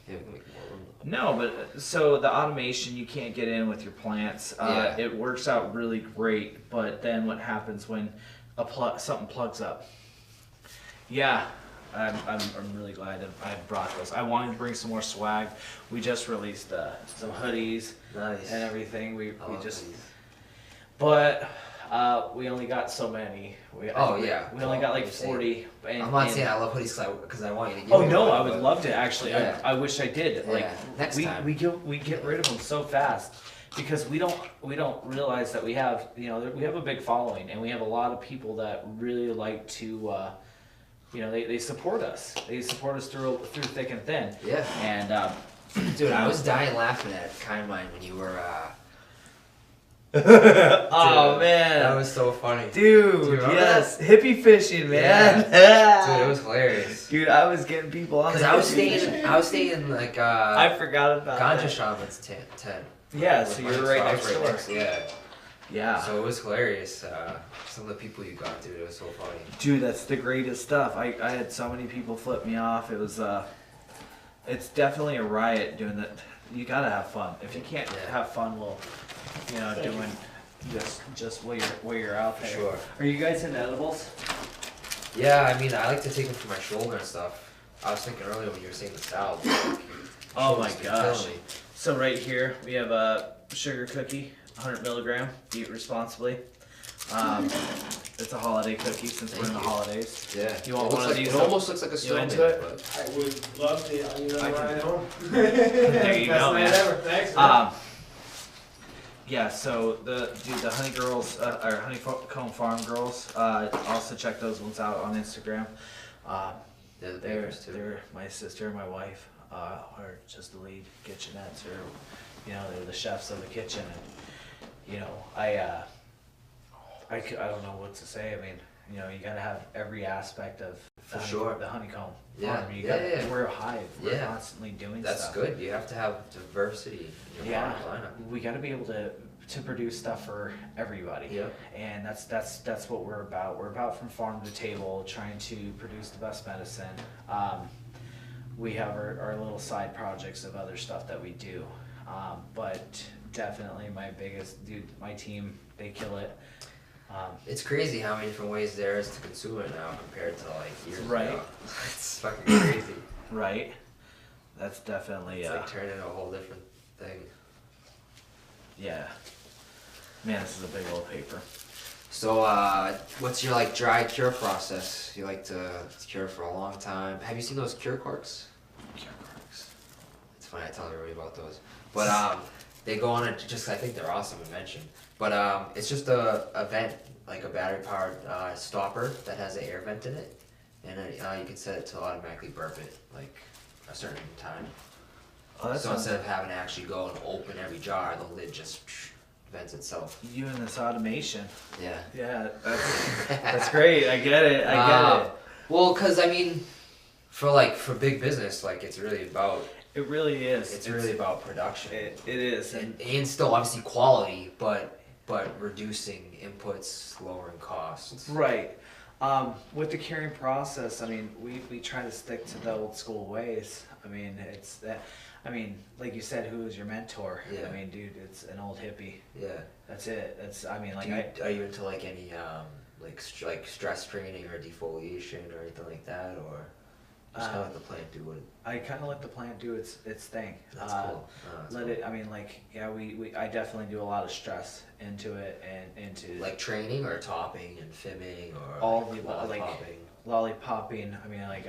we can make more room. no, but so the automation you can't get in with your plants. Yeah. It works out really great, but then what happens when something plugs up? Yeah. I'm really glad that I brought those. I wanted to bring some more swag. We just released some hoodies Nice. and everything. We love just, these. but we only got so many. We only got like 40. And, I'm not and- saying I love hoodies because I want you to give Oh me no, one, I would but- love to actually. Yeah. I wish I did. Like Yeah, next we time. we get rid of them so fast because we don't realize that we have we have a big following and we have a lot of people that really like to they support us. They support us through thick and thin. Yeah. And Dude, I was dying laughing at Kind Mind when you were Oh man, That was so funny. dude. remember Yes, hippie fishing, man. Dude, it was hilarious. Dude, I was getting people on. Cause I was staying in like I forgot about Ganja that. Shaman's tent. Yeah, so With you're my right I next was door. Yeah. Yeah. So it was hilarious. Some of the people you got, dude, it was so funny. Dude, that's the greatest stuff. I had so many people flip me off. It was it's definitely a riot doing that. You gotta have fun. If you can't have fun, well, doing just while you're out there. Sure. Are you guys into edibles? Yeah, I mean, I like to take them for my shoulder and stuff. I was thinking earlier when you were saying the salad. Oh my Killing gosh. me. So right here we have a sugar cookie, 100 milligram. Eat responsibly. It's a holiday cookie since we're in the holidays. Yeah. You want It one of looks these? It almost looks like a You snowman, into it? but I would love to, I can- ride home. There you Best go, night man. ever. Thanks, man. Yeah, so the Honey Girls, or Honeycomb Farm Girls, also check those ones out on Instagram. they're the They're bakers too. my sister and my wife are just the lead kitchenettes, or they're the chefs of the kitchen, and I don't know what to say. I mean, you gotta have every aspect of For sure. the honeycomb Yeah, farm. You yeah, gotta, yeah. We're a hive. We're Yeah. constantly doing That's stuff. good. You have to have diversity in your Yeah, product lineup. we got to be able to produce stuff for everybody. Yep. And that's what we're about. We're about from farm to table, trying to produce the best medicine. We have our little side projects of other stuff that we do, but definitely my team, they kill it. It's crazy how many different ways there is to consume it now compared to like years Right. ago. It's fucking crazy. Right. That's definitely It's like turned into a whole different thing. yeah. Man, this is a big old paper. So, what's your like dry cure process? You like to cure for a long time. Have you seen those cure corks? Cure corks. It's funny, I tell everybody about those. But they go on I think they're awesome invention. But it's just a vent, like a battery powered stopper that has an air vent in it, and you can set it to automatically burp it like a certain time. Oh, that So sounds. instead of having to actually go and open every jar, the lid just vents itself. You and this automation. Yeah. Yeah, that's great. I get it. I get it. Well, cause I mean, for big business, like it's really about It really is. it's really about production It is. and still obviously quality, but reducing inputs, lowering costs. Right. With the curing process, I mean, we try to stick to the old school ways. I mean, it's that. I mean, like you said, who is your mentor? Yeah. I mean, dude, it's an old hippie. Yeah. That's it. That's. I mean, like Are you into like any like stress training or defoliation or anything like that, or just kind of let the plant do what? I kind of let the plant do its thing. That's cool. That's Let cool. it. I mean, like, yeah, I definitely do a lot of stress into it and into Like training or topping and fimming or all like the above, like lollipopping. lollipopping. I mean, like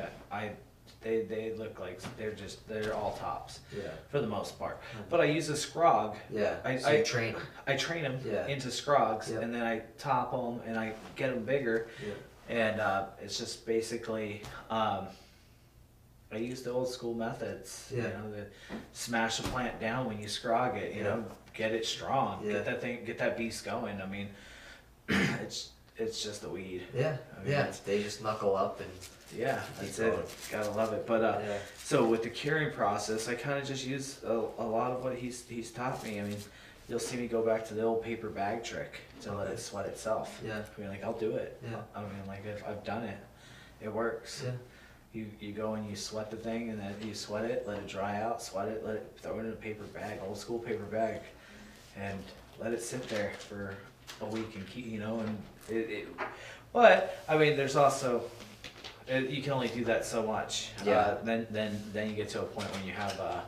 they look like they're all tops Yeah. for the most part. But I use a scrog. Yeah. I- So you train 'em. I train them Yeah. into scrogs, Yep. and then I top them and I get them bigger. Yeah. And it's just basically I use the old school methods. Yeah. You know, the smash the plant down when you scrog it. You Yeah. know, get it strong. Yeah. Get that beast going. I mean, it's just a weed. Yeah. I mean, Yeah. They just knuckle up and Yeah, that's Keep it. going. Gotta love it. But yeah. so with the curing process, I kind of just use a lot of what he's taught me. I mean, you'll see me go back to the old paper bag trick to let Okay. it sweat itself. Yeah. I mean, like I'll do it. Yeah. I mean, like if I've done it, it works. Yeah. You go and you sweat the thing, and then you sweat it, let it dry out, sweat it, let it throw it in a paper bag, old school paper bag, and let it sit there for a week and keep, and it. But I mean, there's also. You can only do that so much. Yeah. Then you get to a point when you have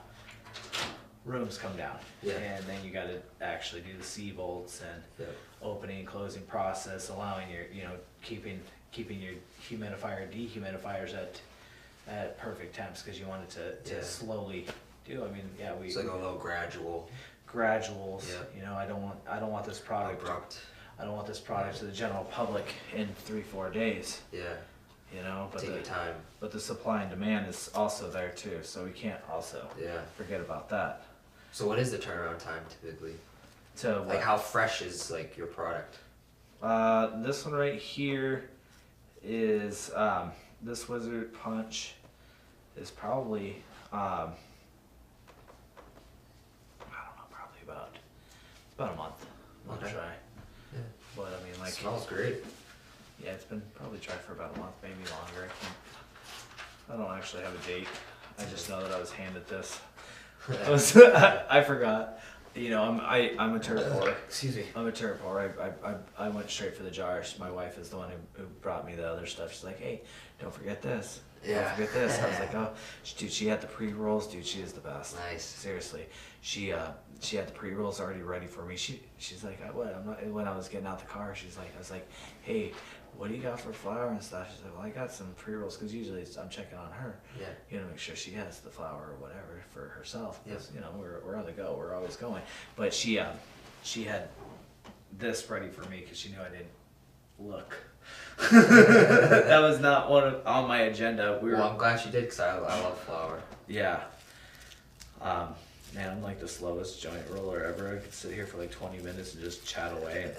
rooms come down. Yeah. And then you got to actually do the C bolts and Yeah. opening and closing process, allowing your keeping your humidifier dehumidifiers at perfect temps because you want it to Yeah. slowly do. I mean, yeah, we It's like a little gradual, graduals. Yeah. I don't want this product. abrupt. I don't want this product to the general public in 3-4 days. Yeah. But Take your time. But the supply and demand is also there too, so we can't also Yeah. forget about that. So what is the turnaround time typically? To Like how fresh is like your product? this one right here is this Wizard Punch is probably I don't know, probably about a month. Okay. Dry. Yeah. But I mean, like, It smells great. yeah, it's been probably dry for about a month, maybe longer. I don't actually have a date. I just know that I was handed this. I forgot. You know, I'm a turf Excuse me. I'm a terrible. I went straight for the jars. My wife is the one who brought me the other stuff. She's like, hey, don't forget this. Yeah. Don't forget this. I was like, oh, dude, she had the pre-rolls. Dude, she is the best. Nice. Seriously, she had the pre-rolls already ready for me. She's like, what? I'm not. When I was getting out the car, I was like, hey, what do you got for flour and stuff? She's like, well, I got some pre-rolls because usually I'm checking on her. Yeah. You know, make sure she has the flour or whatever for herself. Yes. You know, we're on the go. We're always going. But she had this ready for me because she knew I didn't look. That was not on my agenda. Well, I'm glad she did because I love flour. Yeah. Man, I'm like the slowest joint roller ever. I could sit here for like 20 minutes and just chat away.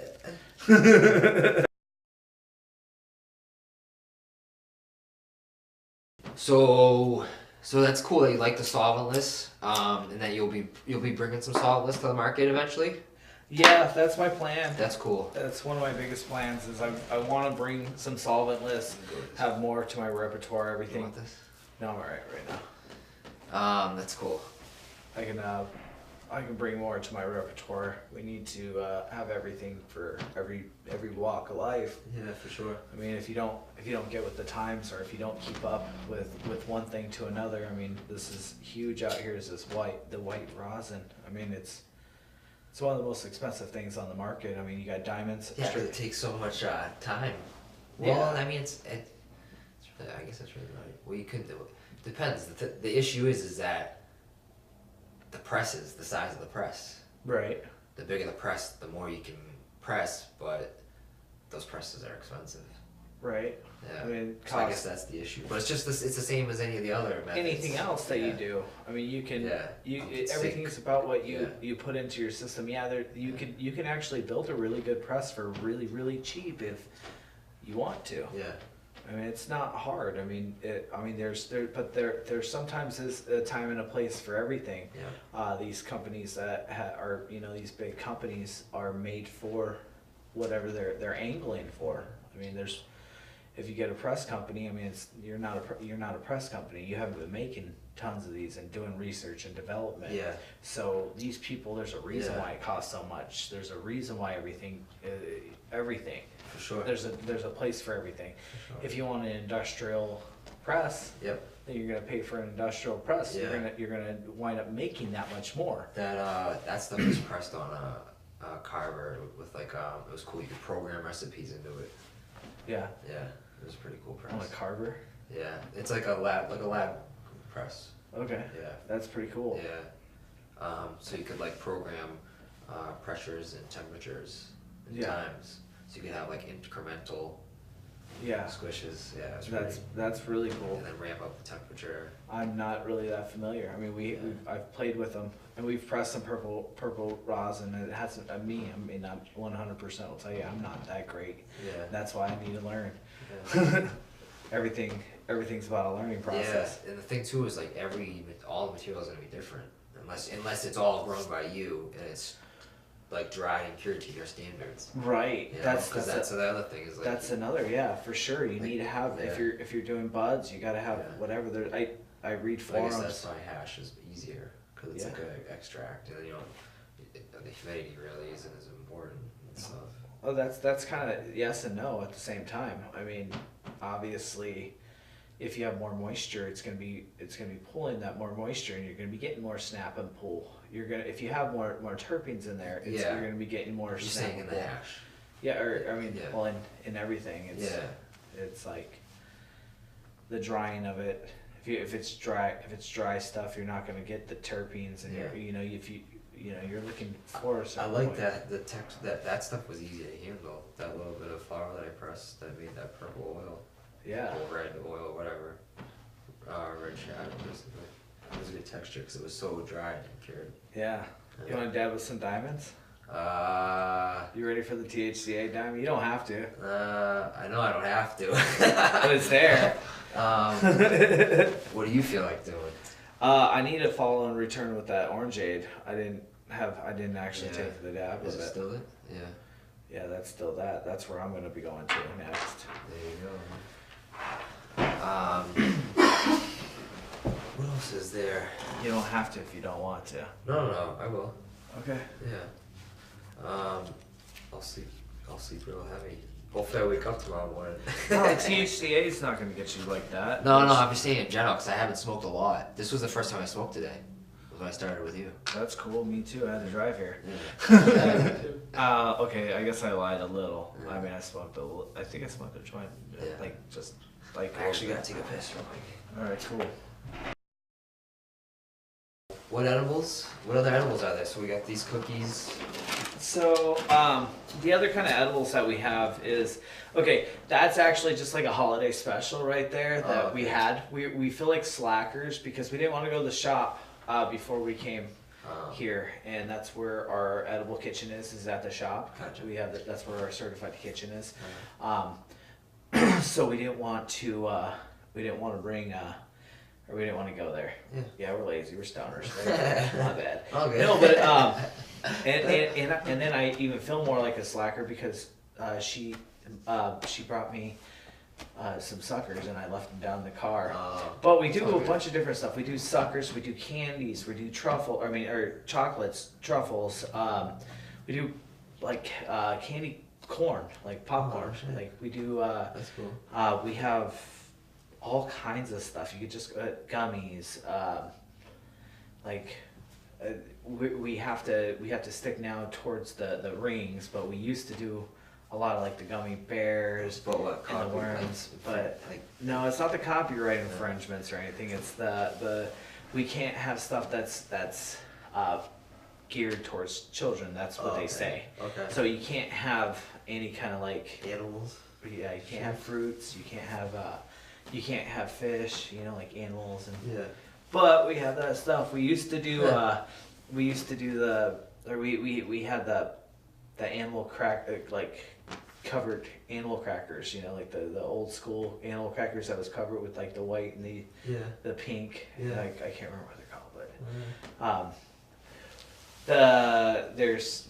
So that's cool that you like the solventless, and that you'll be bringing some solventless to the market eventually. Yeah, that's my plan. That's cool. That's one of my biggest plans is I want to bring some solventless, have more to my repertoire, You everything. want this? No, I'm alright right now. That's cool. I can bring more to my repertoire. We need to have everything for every walk of life. Yeah, for sure. I mean, if you don't get with the times, or if you don't keep up with one thing to another, I mean, this is huge out here. Is the white rosin? I mean, it's one of the most expensive things on the market. I mean, you got diamonds. Yeah, 'cause it takes so much time. Well, Yeah. I mean, it's really, I guess that's really right. Well, you could do it. Depends. The issue is that the press is the size of the press. Right. The bigger the press, the more you can press, but those presses are expensive. Right. Yeah. I mean, So I guess that's the issue. But it's just this. It's the same as any of the other methods. anything else that you Yeah. do. I mean, you can. Yeah. Everything's about what you Yeah. put into your system. Yeah, you can actually build a really good press for really, really cheap if you want to. Yeah. I mean, it's not hard. I mean, there's sometimes is a time and a place for everything. Yeah. These companies that are, these big companies are made for whatever they're angling for. I mean, if you get a press company, I mean, you're not a press company. You haven't been making tons of these and doing research and development. Yeah. So these people, there's a reason Yeah. why it costs so much. There's a reason why everything. For sure. There's a place for everything. For sure. If you want an industrial press, Yep. then you're gonna pay for an industrial press. Yeah. You're gonna wind up making that much more. That stuff was pressed on a carver with like it was cool. You could program recipes into it. Yeah. Yeah. It was a pretty cool press. On a carver. Yeah. It's like a lab press. Okay. Yeah. That's pretty cool. Yeah. So you could like program pressures and temperatures and Yeah. times. So you could have like incremental Yeah. squishes. Yeah. It's That's really cool. and then ramp up the temperature. I'm not really that familiar. I mean, I've played with them, and we've pressed some purple rosin, and it hasn't. I'm 100% will tell you, I'm not that great. Yeah. That's why I need to learn. Yeah. Everything's about a learning process. Yeah, and the thing too is like all the materials are gonna be different unless it's all grown by you and it's like dried and cured to your standards. Right. You know? That's the other thing is like that's another, yeah, for sure. You Like, need to have yeah. if you're doing buds, you got to have Yeah. whatever. I read I forums. guess that's why hash is easier because it's Yeah. like an extract and the humidity really isn't as important and stuff. Oh, that's kind of yes and no at the same time. I mean, obviously, if you have more moisture, it's gonna be pulling that more moisture, and you're gonna be getting more snap and pull. If you have more terpenes in there, Yeah. you're gonna be getting more You're snap saying and in the pull. hash. Yeah, or I mean, Yeah. well, in everything, it's like the drying of it. If it's dry stuff, you're not gonna get the terpenes, and Yeah. you're looking for a I certain like point. that that stuff was easy to handle. That little bit of flour that I pressed that made that purple oil. Yeah. Or red oil, whatever. Red shadow, basically. It was a good texture because it was so dry and cured. Yeah. You want to dab with some diamonds? You ready for the THCA dime? You don't have to. I know I don't have to. But it's there. What do you feel like doing? I need to follow and return with that orangeade. I didn't actually Yeah. take the dab Is of it it. still it? Yeah. Yeah, that's still that. That's where I'm gonna be going to next. There you go. What else is there? You don't have to if you don't want to. No, I will. Okay. Yeah. I'll sleep real heavy. Hopefully I wake up tomorrow morning. No, THCA is not gonna get you like that. No, I'm just saying in general, because I haven't smoked a lot. This was the first time I smoked today. Was when I started with you. That's cool. Me too. I had to drive here. Yeah. Okay. I guess I lied a little. I mean, I think I smoked a joint. Yeah. Like. I actually gotta take a piss real quick. All right. Cool. What edibles? What other edibles are there? So we got these cookies. So, the other kind of edibles that we have is, okay, that's actually just like a holiday special right there that we had. We feel like slackers because we didn't want to go to the shop before we came here, and that's where our edible kitchen is at the shop. Gotcha. That's where our certified kitchen is. So we didn't want to bring or we didn't want to go there. Yeah, we're lazy. We're stoners. My bad. All good. No, but and then I even feel more like a slacker because she brought me some suckers and I left them down in the car. But we do a bunch of different stuff. We do suckers. We do candies. We do chocolates, truffles. We do like candy corn, like popcorn. Like we do. That's cool. We have all kinds of stuff. You could just gummies. We have to stick now towards the rings, but we used to do a lot of like the gummy bears But what? and the worms. But no, it's not the copyright infringements or anything. It's the we can't have stuff that's geared towards children. That's what they say. Okay. So you can't have any kind of like Animals. yeah, you can't have fruits. You can't have fish. You know, like animals and. Yeah. But we have that stuff. We used to do we had the animal like covered animal crackers, you know, like the old school animal crackers that was covered with like the white and the pink. Yeah. I can't remember what they're called, but there's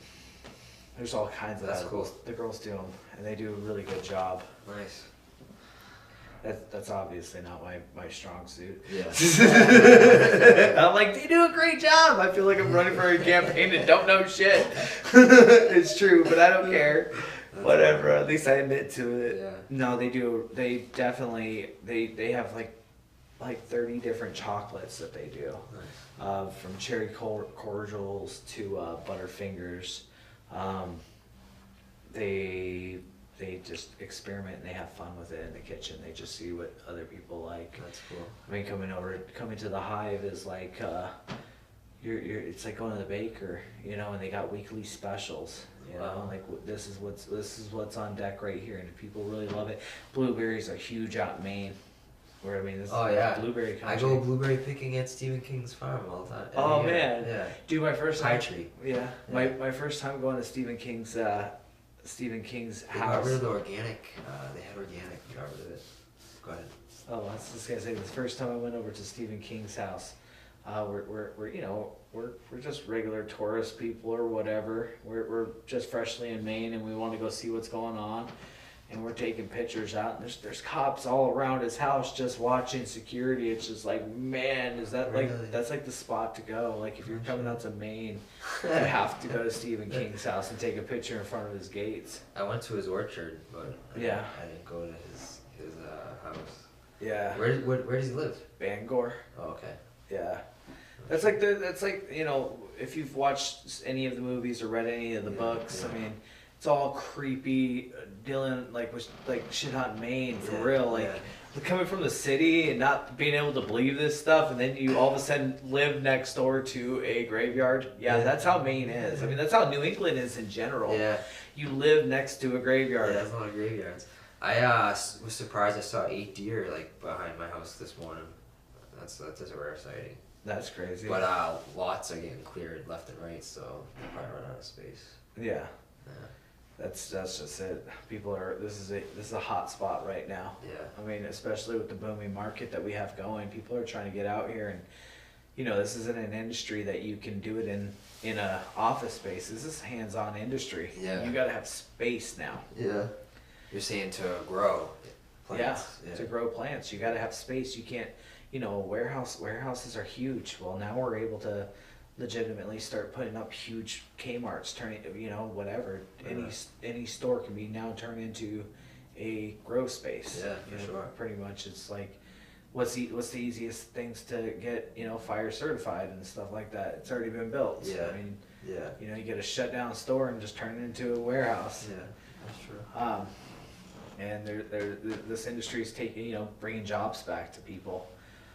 all kinds of That's that. cool. The girls do them and they do a really good job. Nice. That's obviously not my strong suit. Yeah. I'm like, they do a great job. I feel like I'm running for a campaign and don't know shit. It's true, but I don't care. Whatever. At least I admit to it. Yeah. No, they do. They definitely. They have like 30 different chocolates that they do. Nice. From cherry cordials to Butterfingers. They just experiment and they have fun with it in the kitchen. They just see what other people like. That's cool. I mean, coming to the Hive is like it's like going to the baker, you know, and they got weekly specials. You know, like this is what's on deck right here, and people really love it. Blueberries are huge out in Maine. Where I mean, this is blueberry country. I go blueberry picking at Stephen King's farm all the time. Oh man, yeah. Dude, my first time. Pine tree. Yeah, my first time going to Stephen King's They got house. rid of the organic. They had organic. They got rid of it. Go ahead. Oh, I was just gonna say the first time I went over to Stephen King's house, we're just regular tourist people or whatever. We're just freshly in Maine and we want to go see what's going on, and we're taking pictures out. And there's cops all around his house just watching security. It's just like, man, is that Really? that's like the spot to go. Like if you're coming out to Maine, you have to go to Stephen King's house and take a picture in front of his gates. I went to his orchard, but I didn't go to his house. Yeah. Where does he live? Bangor. Oh, okay. Yeah. That's like you know, if you've watched any of the movies or read any of the books, I mean, it's all creepy, dealing with shit out in Maine for real. Like coming from the city and not being able to believe this stuff, and then you all of a sudden live next door to a graveyard. Yeah, that's how Maine is. I mean, that's how New England is in general. Yeah. You live next to a graveyard. Yeah, there's a lot of graveyards. I was surprised I saw 8 deer behind my house this morning. That's a rare sighting. That's crazy. But lots are getting cleared left and right, so they're probably running out of space. Yeah. Yeah. That's just it. People are, this is a hot spot right now. Yeah. I mean, especially with the booming market that we have going, people are trying to get out here and, you know, this isn't an industry that you can do it in a office space. This is hands-on industry. Yeah. You gotta have space now. Yeah. You're saying to grow plants. Yeah, to grow plants, you gotta have space. You can't, you know, warehouses are huge. Well, now we're able to legitimately start putting up huge Kmart's, turning, you know, whatever. Any store can be now turned into a grow space. Yeah, you for know, sure. Pretty much, it's like, what's the easiest things to get, you know, fire certified and stuff like that. It's already been built. So, Yeah. I mean, Yeah. you know, you get a shut down store and just turn it into a warehouse. Yeah, that's true. And this industry is taking, you know, bringing jobs back to people.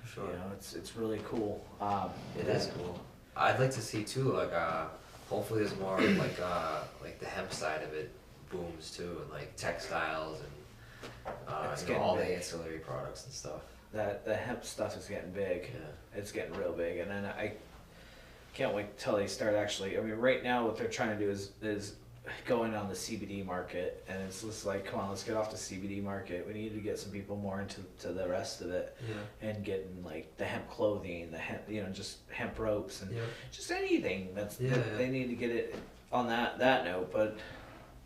For sure. You know, it's really cool. It is cool. I'd like to see too, like, hopefully there's more like the hemp side of it booms too, and like textiles and It's you know, all getting the big. ancillary products and stuff. That the hemp stuff is getting big. Yeah. It's getting real big, and then I can't wait till they start actually. I mean, right now what they're trying to do is going on the CBD market, and it's just like, come on, let's get off the CBD market. We need to get some people more into the rest of it, and getting like the hemp clothing, the hemp, you know, just hemp ropes and just anything they need to get it on that note. But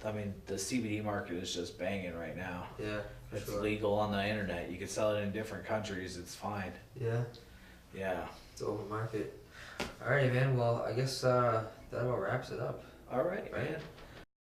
I mean, the CBD market is just banging right now. Yeah. For It's sure. legal on the internet. You can sell it in different countries. It's fine. Yeah. Yeah. It's open market. Alrighty, man. Well, I guess that about wraps it up. All right, Right. man.